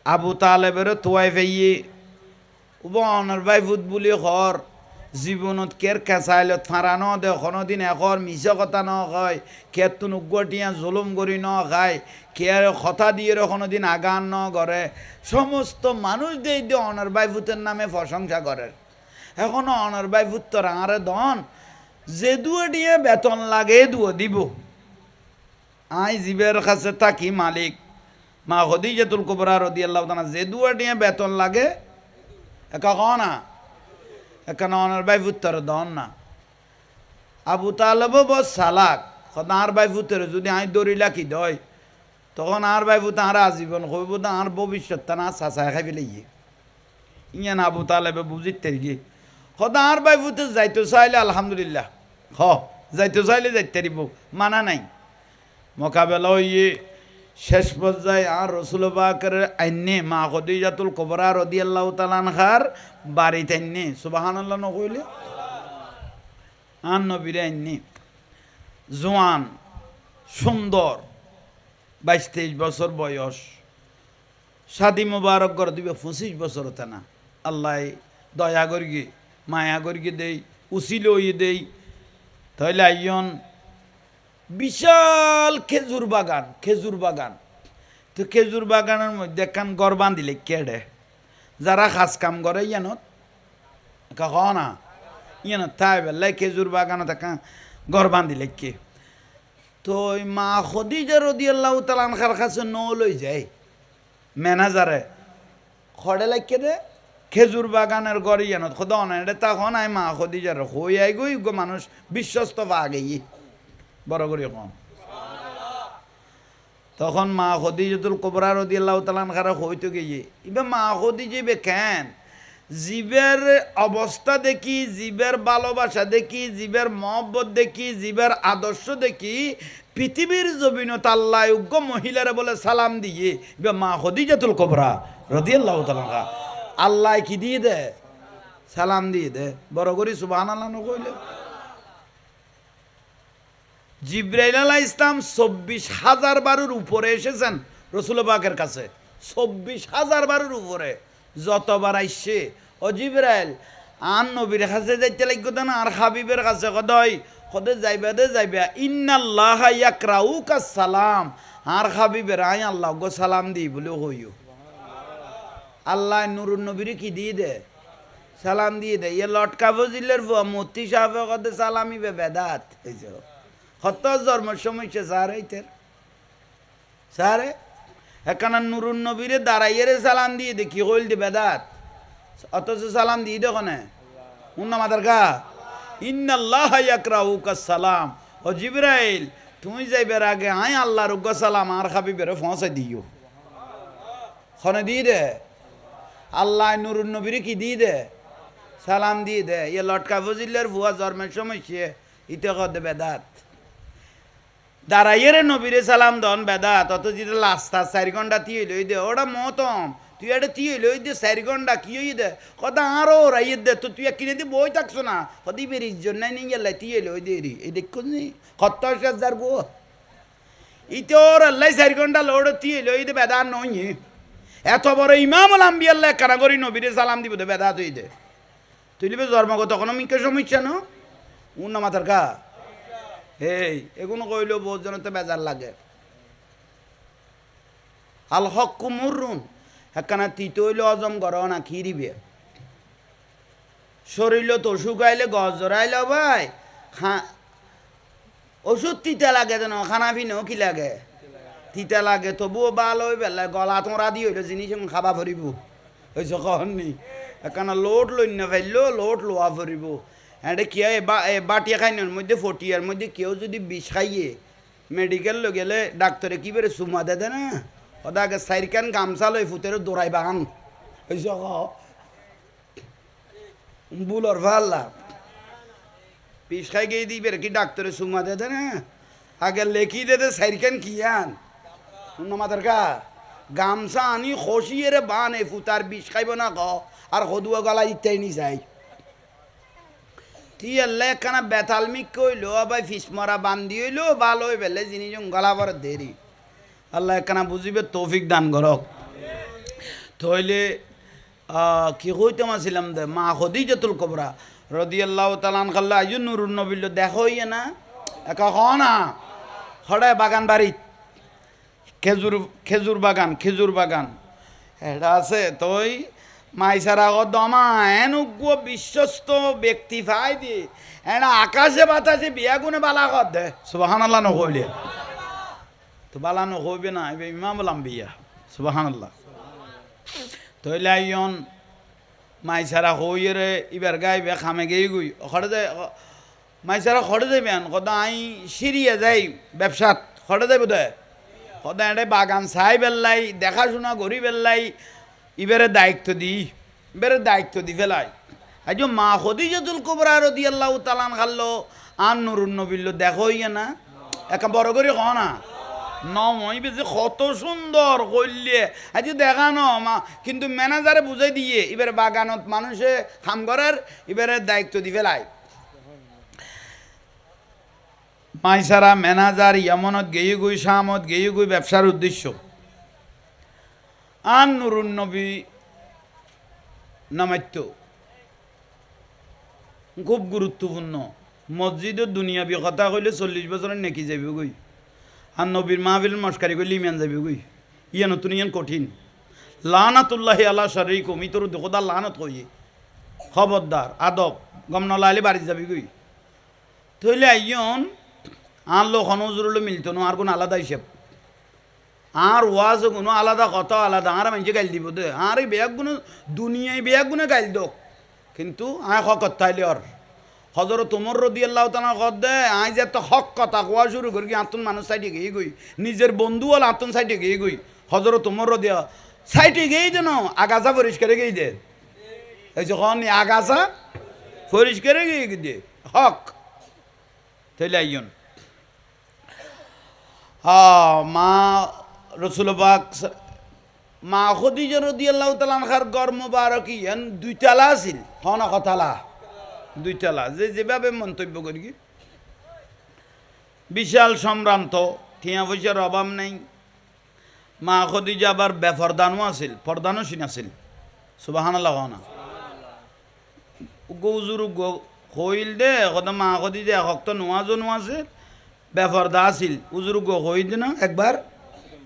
আবু তালেবের তোয়াই ফেইয়ে উবনের ভাই ফুট বুলি ঘর জীবনত কের কেঁচাইলত ফাঁড়ানো দে কোনোদিন এখর মিছা কথা ন খায়, কের তুন উগটিয়া জুলুম করি ন খায়, কের কথা দিয়ে কোনোদিন আগান ন করে, সমস্ত মানুষ দিয়ে দিয়ে অনার ভাই ফুটের নামে প্রশংসা করে। এখনো অনার ভাই ফুট তো আরে দন যে দুয়ে দিয়ে বেতন লাগে দুয়ে দিব। আই জীবের কাছে থাকি মালিক মা খাদিজাতুল কুবরা রাদিয়াল্লাহু তাআলা যে দুয়ে দিয়ে বেতন লাগে একা না এখানে অনার ভাই ফুত্তর দন না। আবু তালেবও বস সালাক আর ভাই ফুতের যদি আই দৌড়িলা কি দয় তখন আর ভাই ফুত আর আজীবন কইব না আর ভবিষ্যৎ তা না চাচাই খাই ফেলে গিয়ে ইয়ান আবু তালেবে বুঝিতে গিয়ে সদা আর ভাই ফুতে যাইতে চাইলে আলহামদুলিল্লাহ যাইতে চাইলে যাইতে দিব, মানা নাই। মোকাবেলা ইয়ে শেষ পর্যায়ে আর রসুল পাকের আইনে মা খাদিজাতুল কুবরা রাদিয়াল্লাহু তাআলা আনহার বাড়িতে আইনে সুবহানাল্লাহ নকইলে আর নবীর আইনে জোয়ান সুন্দর 22-23 বছর বয়স, শাদি মুবারক করে দিবে 25 বছর হতে না। আল্লাহ দয়া করি মায়া করি দেই উচিল ইয়ে দেই তাইলে আইয়ন বিশাল খেজুর বাগান। তো খেজুর বাগানের মধ্যে একখান গড় বান্ধিলে কেড়ে যারা খাস কাম করে ইয়ানত না ইয়ানত তাই বেলাই খেজুর বাগানত একখান গড় বান্ধিলে কে। তো ওই মা খাদিজা রাদিয়াল্লাহু তাআলা আনহার কাছে লই যায় ম্যানেজারে খড়ে লাগে দে খেজুর বাগানের গড় ইয়ানত খোদা অনেক তখন আই মা খাদিজার হই আই গই মানুষ বিশ্বস্ত পাগে বড় করে কম। তখন মা খাদিজাতুল কুবরা রাদিয়াল্লাহু তাআলা আনহার হইতে গিয়ে ইবে মা খাদিজা বে কেন জীবের অবস্থা দেখি, জীবের ভালোবাসা দেখি, জীবের মহব্বত দেখি, জীবের আদর্শ দেখি পৃথিবীর জমিনত আল্লাহ উগ্র মহিলারে বলে সালাম দিয়ে ইবে মা খাদিজাতুল কুবরা রাদিয়াল্লাহু তাআলা আনহা আল্লাহ কি দিয়ে দে সালাম দিয়ে দে বড় করে সুবহানাল্লাহ নকইলে। জিবরাইল আলাইহিস সালাম 24,000 বারের উপরে এসেছেন রসুল পাকের কাছে, 24,000 বারের উপরে যতবার আইসে ও জিবরাইল আন নবীর কাছে যাইতে লাগতো না আর হাবিবের কাছে কদয় কদে যাইবা দে যাইবা ইন্নাল্লাহ ইয়াকরাউকা সালাম আর হাবিবের আই আল্লাহ গো সালাম দি বলে হইও। আল্লাহ নুরুন নবীর কি দিয়ে দে সালাম দিয়ে দে। ইয়ে লটকা ফজিলের মূর্তি সাহেব কদে সালামি বে বেদাত এই যে কত জন্মের সমস্যা স্যার এইতের স্যারে এখানে নুরুন নবীরে দাঁড়াইয়েরে সালাম দিয়ে দে কি হইল দি বেদাত অথচ সালাম দিয়ে দেখনে উন্না মাদার গা ইন্নাল্লাহ ইয়াকরাউকা সালাম ও জিবরাইল তুমি যাইবার আগে আই আল্লাহর উগ্র সালাম আর হাবিবের পৌঁছে দিও খনে দিয়ে দে। আল্লাহ নুরুন নবীরে কি দিয়ে দে সালাম দিয়ে দে। ইয়ে লটকা ফজিলের ভুয়া জন্মের সমস্যা ইতে কদে বেদাত দাঁড়াইয়েরে নবীরে সালাম দন বেদাত অত যেটা লাস্তা 4 ঘন্টা তিয়ে লই দে ওটা মতম তুই এটা তিয়ে লই দে 4 ঘন্টা কি হই দে কথা আরো রাইয়ে দে তো তুই কিনে দি বই থাকছো না কদি বেরির জন্য নিয়ে গেলে তিয়ে লই দে রি এই দেখো নি 70,000 গো ইতোর আল্লাহ 4 ঘন্টা লোড তিয়ে লই দে বেদাত নই এত বড় ইমামুল আম্বিয়া আল্লাহ কারাগরি নবীরে সালাম দিব দে বেদাত হই দে তুই লিবে জন্মগত কোনো মিকে সমস্যা না উন্না মাথার কা এই এগুলো কইলেও বহুত জনতে বেজার লাগে। আল হক মুরুন একখানা তিতে হইলে হজম করো না কি দিবে শরীর তো শুকাইলে গছ জড়াইলে ভাই ওষুধ তিতে লাগে যেন খানা পিনেও কি লাগে তিতা লাগে তবুও ভাল হয়ে বেলা গলা তোমরা দিয়ে হইলো জিনিস খাবা ফুরিব হয়েছ কখন নি এখানে লোট লই না ফেললো লোট লোয়া ফুরিব এটা কি বাটিয়া খাইনের মধ্যে ফটিয়ার মধ্যে কেউ যদি বিষ খাইয়ে মেডিকেল লো গেলে ডাক্তারে কি বেড়ে সুমা দে না ওদাকে সাইরকান গামছা লই ফুতের দৌড়াই বাগান হয়েছ বুলর ভাল্লা বিষ খাই গিয়ে দিই বেড়ে কি ডাক্তারে সুমা দে না আগে লেখি দে সাইরকান কি আন মাথার কা গামছা আনি খসিয়ে রে বান ফুতার বিষ খাইব না ক আর সদুয়া গলা ইত্যাই নি যাই তি এলে একখানা বেতালমিক কইলো আবার ফিস মরা বান্ধি হইলো ভালো হয়ে পেলে জিনিস গলা বড় দেরি আল্লাহ একখানা বুঝিবে তৌফিক দান করক তইলে কি কইতাম আসিলাম দে মা খদিজাতুল কুবরা রাদিয়াল্লাহু তাআলা আনহা আইয়ুন নুরুন নবিল দেখো ইয়ে না একা হ না হড়ে বাগান বাড়িত খেজুর বাগান এটা আছে তই মাইসার আগত দমা এনুগ্য বিশ্বস্ত ব্যক্তি ফাই দি এনা আকাশে বাতাসে বিয়া গুনে বালা কর দে সুবহানাল্লাহ নকইলে তো বালা নকইবে না এবে ইমাম বললাম বিয়া সুবহানাল্লাহ তইলে আইয়ন মাইসারা হইরে ইবার গাইবে খামে গেই গুই খড়ে দে মাইসারা খড়ে দেবেন কদা আই সিরিয়া যাই ব্যবসাত খড়ে দেব দে কদা এটা বাগান চাই বেললাই দেখাশোনা করি বেললাই ইবারে দায়িত্ব দি ফেলাই আজ মা খদিজাতুল কুবরা রাদিয়াল্লাহু তাআলা আনহা আন নুরুন নবিল্লো দেখো ইয়ে না একা বড় করে ক না নমই বেশি কত সুন্দর কইলে আজ দেখানো মা কিন্তু ম্যানেজারে বুঝাই দিয়ে এবারে বাগানত মানুষে কাম করার এবারে দায়িত্ব দি ফেলাই মাইসারা ম্যানেজার ইয়ামনত গেয়ে গুই শামত গেয়ে গুই ব্যবসার উদ্দেশ্য আন নুরুন নবী নামাইত্য খুব গুরুত্বপূর্ণ মসজিদের দুনিয়াবি কথা কইলে 40 বছরের নেকি যাবি গই আর নবীর মাহফিল মস্কারি কইলে ইমান যাবি গই ইয়া নতুন ইয়ান কঠিন লানাতুল্লাহি আলা শারীকুম ইতর খোদা লানত কইয়ে খবরদার আদব গম নলাইলে বাড়ি যাবি গই তইলে আইয়ন আর লোক হনজুরুল মিলতো না আর কোন আলাদা হিসেব আর ওয়াজ কোনো আলাদা কথা আলাদা আর মানুষে গাইল দিব দে আর এই বেয়াক গুণ দুনিয়ায় বেয়াক গুণে গাইল দোক কিন্তু আয় হক তাইলে আর হজরত ওমর রাদিয়াল্লাহু তাআলা কদ দে আই যে তো হক কথা কোয়া শুরু করি আতুন মানুষ সাইডে গিয়ে গই নিজের বন্ধু হল আতুন সাইডে গিয়ে গই হজরত ওমর রাদিয়া সাইডে গিয়ে যেন আগাছা পরিষ্কার গিয়ে দে এই যখন আগাছা পরিষ্কার গিয়ে দে হক তাইলে আইয়ন মা রসুল পাক মা খদিজা রাদিয়াল্লাহু তাআলা আনহার ঘর মুবারক ইয়ান দুইতলা আছিল হন কথালা দুইতলা যেভাবে মন্তব্য করি বিশাল সম্ভ্রান্ত ঠিয়া পয়সার অভাব নাই মা খদিজা আবার বেফরদানও আছিল পর্দানসীন আছিল সুবহানাল্লাহ না গৌজুর হইল দে কথা মা খদিজা হক্ত নোয়াজনও আছে বেফরদা আছিল উজুর হইল না একবার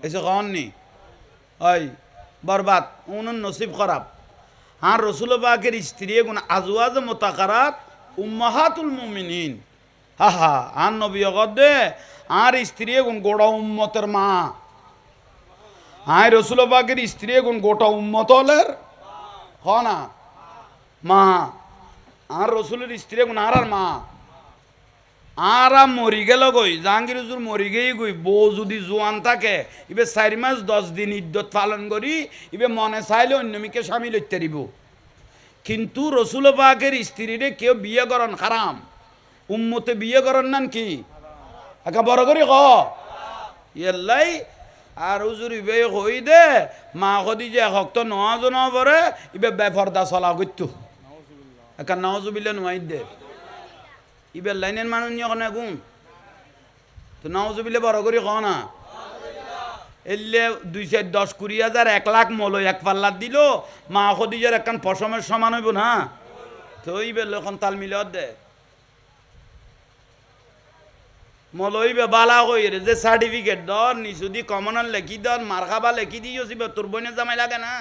এসে কননি ওই বরবাদ উনুন নসিব খারাপ আর রসুল পাকের স্ত্রী গুণ আজওয়াজ মুতাকারাত উম্মাহাতুল মুমিনিন হা হা আর নবী দে আর স্ত্রী গুণ গোটা উম্মতের মা আয় রসুল পাকের স্ত্রী গুণ গোটা উম্মত হলের হ না মা আর রসুলের স্ত্রী গুণ আর মা আর মরি গেল গই জাহাঙ্গীর হুজুর মরি গেই গই বউ যদি জোয়ান থাকে ইবে 4 মাস 10 দিন ইদ্যত পালন করি ইবে মনে চাইলে অন্যমিকে স্বামী লইতে দিব কিন্তু রসুল পাকের স্ত্রীরে কেউ বিয়ে করেন হারাম উম্মতে বিয়ে করেন নান কি একা বড় করি ক ইয়াল্লাই আর হুজুর ইবে কই দে মা খদিজা হক্ত নজন পরে ইবে বেফরদা চলা করতো একা নাউজুবিল্লাহ নুয়াই দে ইবের লাইনের মানুষ নিয়ে কোনো গুণ তো নাউজুবিল্লাহ বড় করি ক না এলে 2-10-20,000 1 লাখ মলো এক পাল্লার দিল মা খদিজার একখান পশমের সমান হইব না তো ইবের এখন তাল মিলে দে মলইবে বালা কই রে যে সার্টিফিকেট দর নিশুদি কমনাল লেখি দর মারখাবা লেখি দিও সিবে তোর বইনে জামাই লাগে না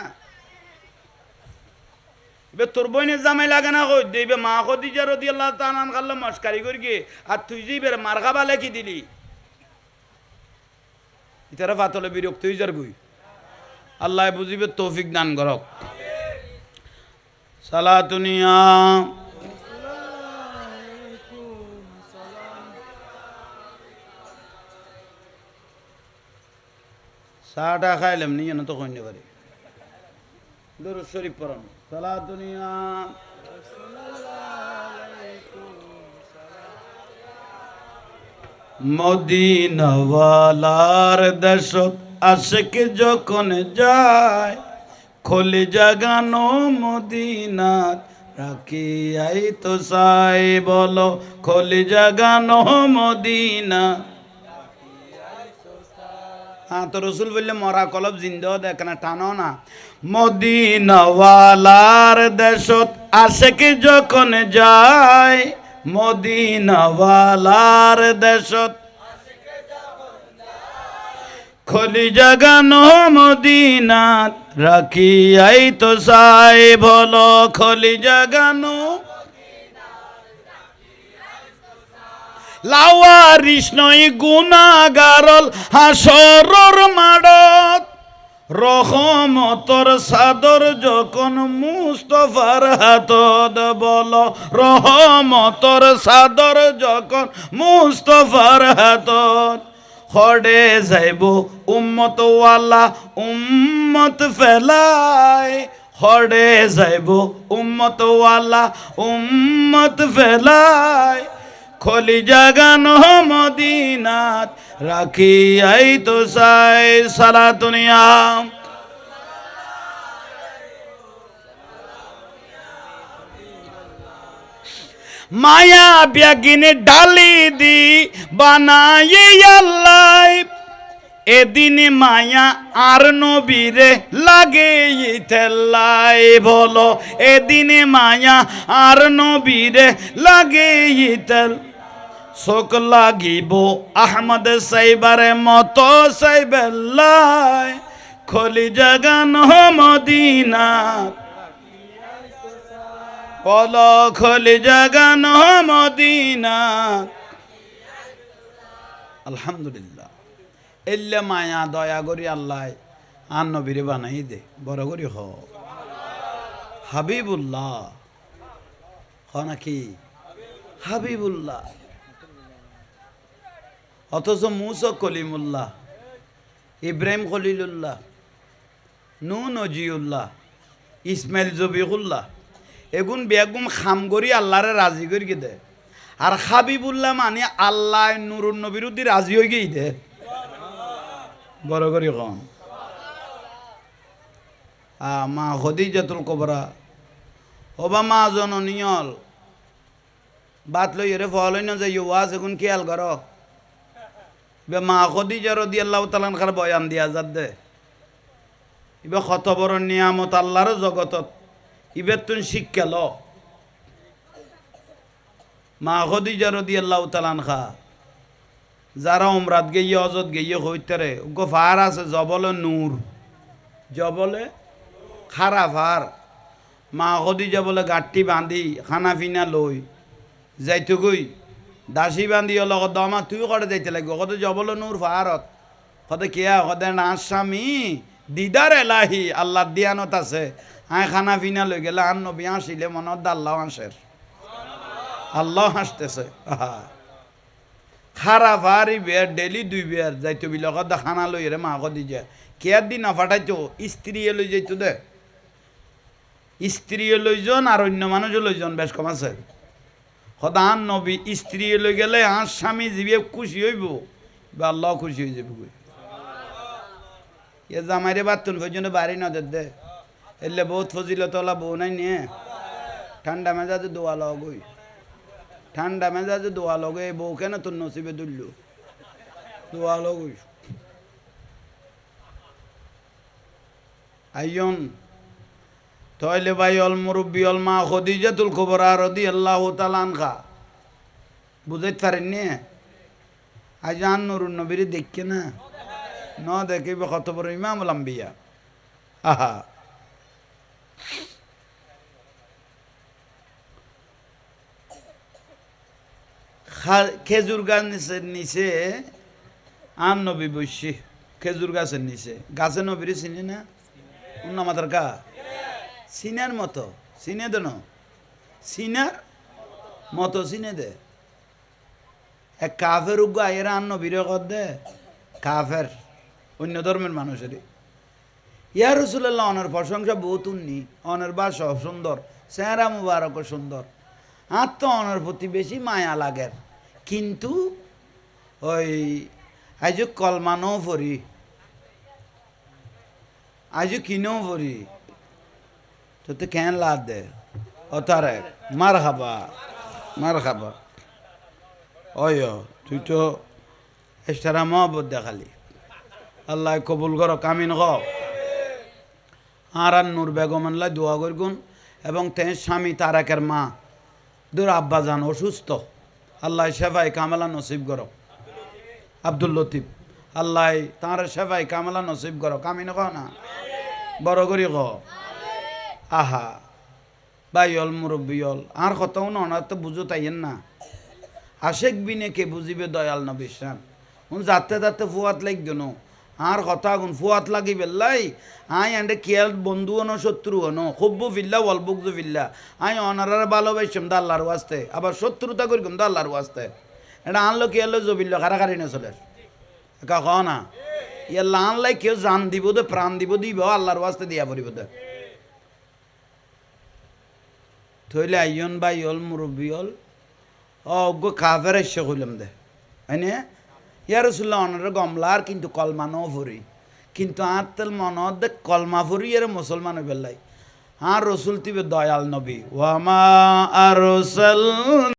বে তোর বইনে জামাই লাগে না কই দেবে মা খদিজা রাদিয়াল্লাহু তাআলা আনহা মস্কারি করি আর তুই যে বের মারখাবা লেখি দিলি ইতারা ফাতলে বিরক্ত হয়ে যার গুই আল্লাহ বুঝিবে তৌফিক দান করক সালাতুনিয়া চাটা খাইলাম নিয়ে না তো কইতে পারি দরুদ শরীফ পড়ান সালাতুনিয়া মদিনাওয়ালার দেশত আশিক যখন যায় খোলে জাগানো মদিনাত রাখিয়াই তো সাই বলো খোলে জাগানো মদিনা হ্যাঁ তো রসুল বললে মরা কলব জিন্দাও দেখ না টানো না মদিনাওয়ালার দেশত আশিক যখন যায় মদিনাওয়ালার দেশত খলি জাগানো মদিনাত রাখিয়াই তো সাই বলো খলি জাগানো লাওয়ারিস নয় গুনাগারল হাসরর মাডত রহমতর সাদর যখন মুস্তফার হাতত বলো রহমতর সাদর যখন মুস্তফার হাতত হড়ে যাইব উম্মত ওয়ালা উম্মত ফেলায় হড়ে যাইব উম্মত ওয়ালা উম্মত ফেলায় খলি জাগানো মদিনাত রাখিয়াই তো সাই সালাতুনিয়া মায়া ব্যাগিনে ডালি দি বানাই আল্লাহ এদিন মায়া আর নবীরে লাগে তেল্লাই বলো এদিনে মায়া আর নবীরে লাগে তেল শোক লাগিব আহমদ সাইবারে মতো সাইবেল্লাই খলি জাগানো মদিনা বলো খলি জাগানো মদিনা আলহামদুলিল্লাহ এল্লে মায়া দয়া করি আল্লাহ আর নবীরে বানাই দে বড় করি হ হাবিবুল্লাহ হ নাকি হাবিবুল্লাহ অথচ মুসা কলিমুল্লাহ ইব্রাহিম খলিলুল্লাহ নূ নজিউল্লাহ ইসমাইল জবিহুল্লাহ এগুন বেগুন খাম করি আল্লাহরে রাজি করি দে আর হাবিবুল্লাহ মানে আল্লাহ নুরুন নবীর উদ্দি রাজি হয়ে গিয়ে দে বড় করি কম মা খদিজাতুল কুবরা ওবা মা জননিয়ল বাত লই রে ফলই না যাই ওয়াজ এখন খেয়াল করো মা খদিজা রাদিয়াল্লাহু তাআলা আনহার বয়ান দিয়া যাত দে ইবে কত বড় নিয়ামত আল্লাহর জগতত ইবে তুন শিক্ষা ল মা খদিজা রাদিয়াল্লাহু তাআলা আনহা যারা উমরাত গিয়ে অজত গিয়ে হইতারে গো ফার আছে জবলে নূর জবলে খারা ফার মা খদিজা বলে গাঠটি বাঁধি খানা পিনা লই যাইতো গই দাসী বান্ধি লগত দমা তুই করে যাইতে লাগবে কত জবলে নূর ফারত কত কেয়া কত না স্বামী দিদার এলাহি আল্লাহ দিয়ানত আছে আয় খানা পিনা লই গেলে আন নবী আসিলে মনত আল্লাহ হাসের আল্লাহ হাসতেছে খারা ফারি বের ডেলি 2 বের যাইতো বিলকত খানা লই রে মা কদি যে কেয়ার দিন না ফাটাইতো স্ত্রী লই যাইতো দে স্ত্রী লইজন আর অন্য মানুষ লইজন বেশ কম আছে সদান নবী স্ত্রী লই গেলে আর স্বামী জীবে খুশি হইব বা আল্লাহ খুশি হয়ে যাবে এ জামাইরে বাতুন পর্যন্ত বাড়ি না দে এলে বহুত ফজিলতলা বউ নাই নিয়ে ঠান্ডা মেজাজে দোয়া লগই ঠান্ডা মেজাজে দোয়া লগে বউ কেন তোর নসিবে দুললো দোয়া লগই আইয়ন তাইলে ভাই অল মুরব্বী অল মা খদিজাতুল কুবরা রাদিয়াল্লাহু তাআলা আনহা বুঝাইতে পারেননি আজ আন নুরুন নবীর দেখকে না ন দেখিবে কত বড় ইমামুল আম্বিয়া আহা খেজুর গাছ নিচে আন নবী বসে খেজুর গাছের নিচে গাছে নবীরে চিনি না উন্না মাতার গা সিনার মতো চিনে দেন সিনার মতো চিনে দে এক কাফের উগ্র আয়ের আন নবীরে কর দে কাফের অন্য ধর্মের মানুষেরই ইয়া রসুল্লাহ অনের প্রশংসা বহুত উন্নি অনের বাসা সুন্দর চেহারা মুবারক সুন্দর আর তো অনের প্রতি বেশি মায়া লাগের কিন্তু ওই আজ কলমানও পড়ি আজ কিনেও পড়ি তো কেন লাদ দে ও তারে মার খাবা অয় তুই তো এস্তারা মহব্বত দেখালি আল্লাহ কবুল কর কামিন হ আর নূর বেগম আল্লাহ দোয়া করগুন এবং তের স্বামী তারাকের মা দূর আব্বা যান অসুস্থ আল্লাহ শেফাই কামেলা নসিব করো আব্দুল লতিফ আল্লাহ তাঁর শেফাই কামেলা নসিব করো কামিন ক না বড় করি ক আহা বাইল মুরব্বিয়ল আর কথাও না তো বুঝো তাইয়েন না আশেক বিনে কে বুঝিবে দয়াল নবিশ্বান যাতে যাতে ফুয়াত লাগ ন আর কথা গুণ ফুয়াত লাগি বেল্লাই আই এন্ডে কেয়াল বন্ধু হনো শত্রু হনো খুব্বু ফিল্লা ওয়ালবুকজু ফিল্লা আই অনারার ভালোবাসম দা আল্লাহর ওয়াস্তে আবার শত্রুতা করিম দা আল্লাহর ওয়াস্তে এটা আনলো কেয়াল জবিল্ল কারাকারি না চলে একা ক না ইয়াল্লা আনলাই কেউ জান দিব দে প্রাণ দিব দিব আল্লাহর ওয়াস্তে দিয়া পড়িব দে থইলে আইয়ন বা ইয়ল মুরব্বী হল অজ্ঞ কাফের এসে কইলাম দে হয়নে ইয়া রসুল্লাহ অনারে গমলার কিন্তু কলমানও ভরি কিন্তু আর তেল মনত দে কলমা ভরি এর মুসলমান বেল্লাই আর রসুল তিবে দয়াল নবী ওয়ামা আর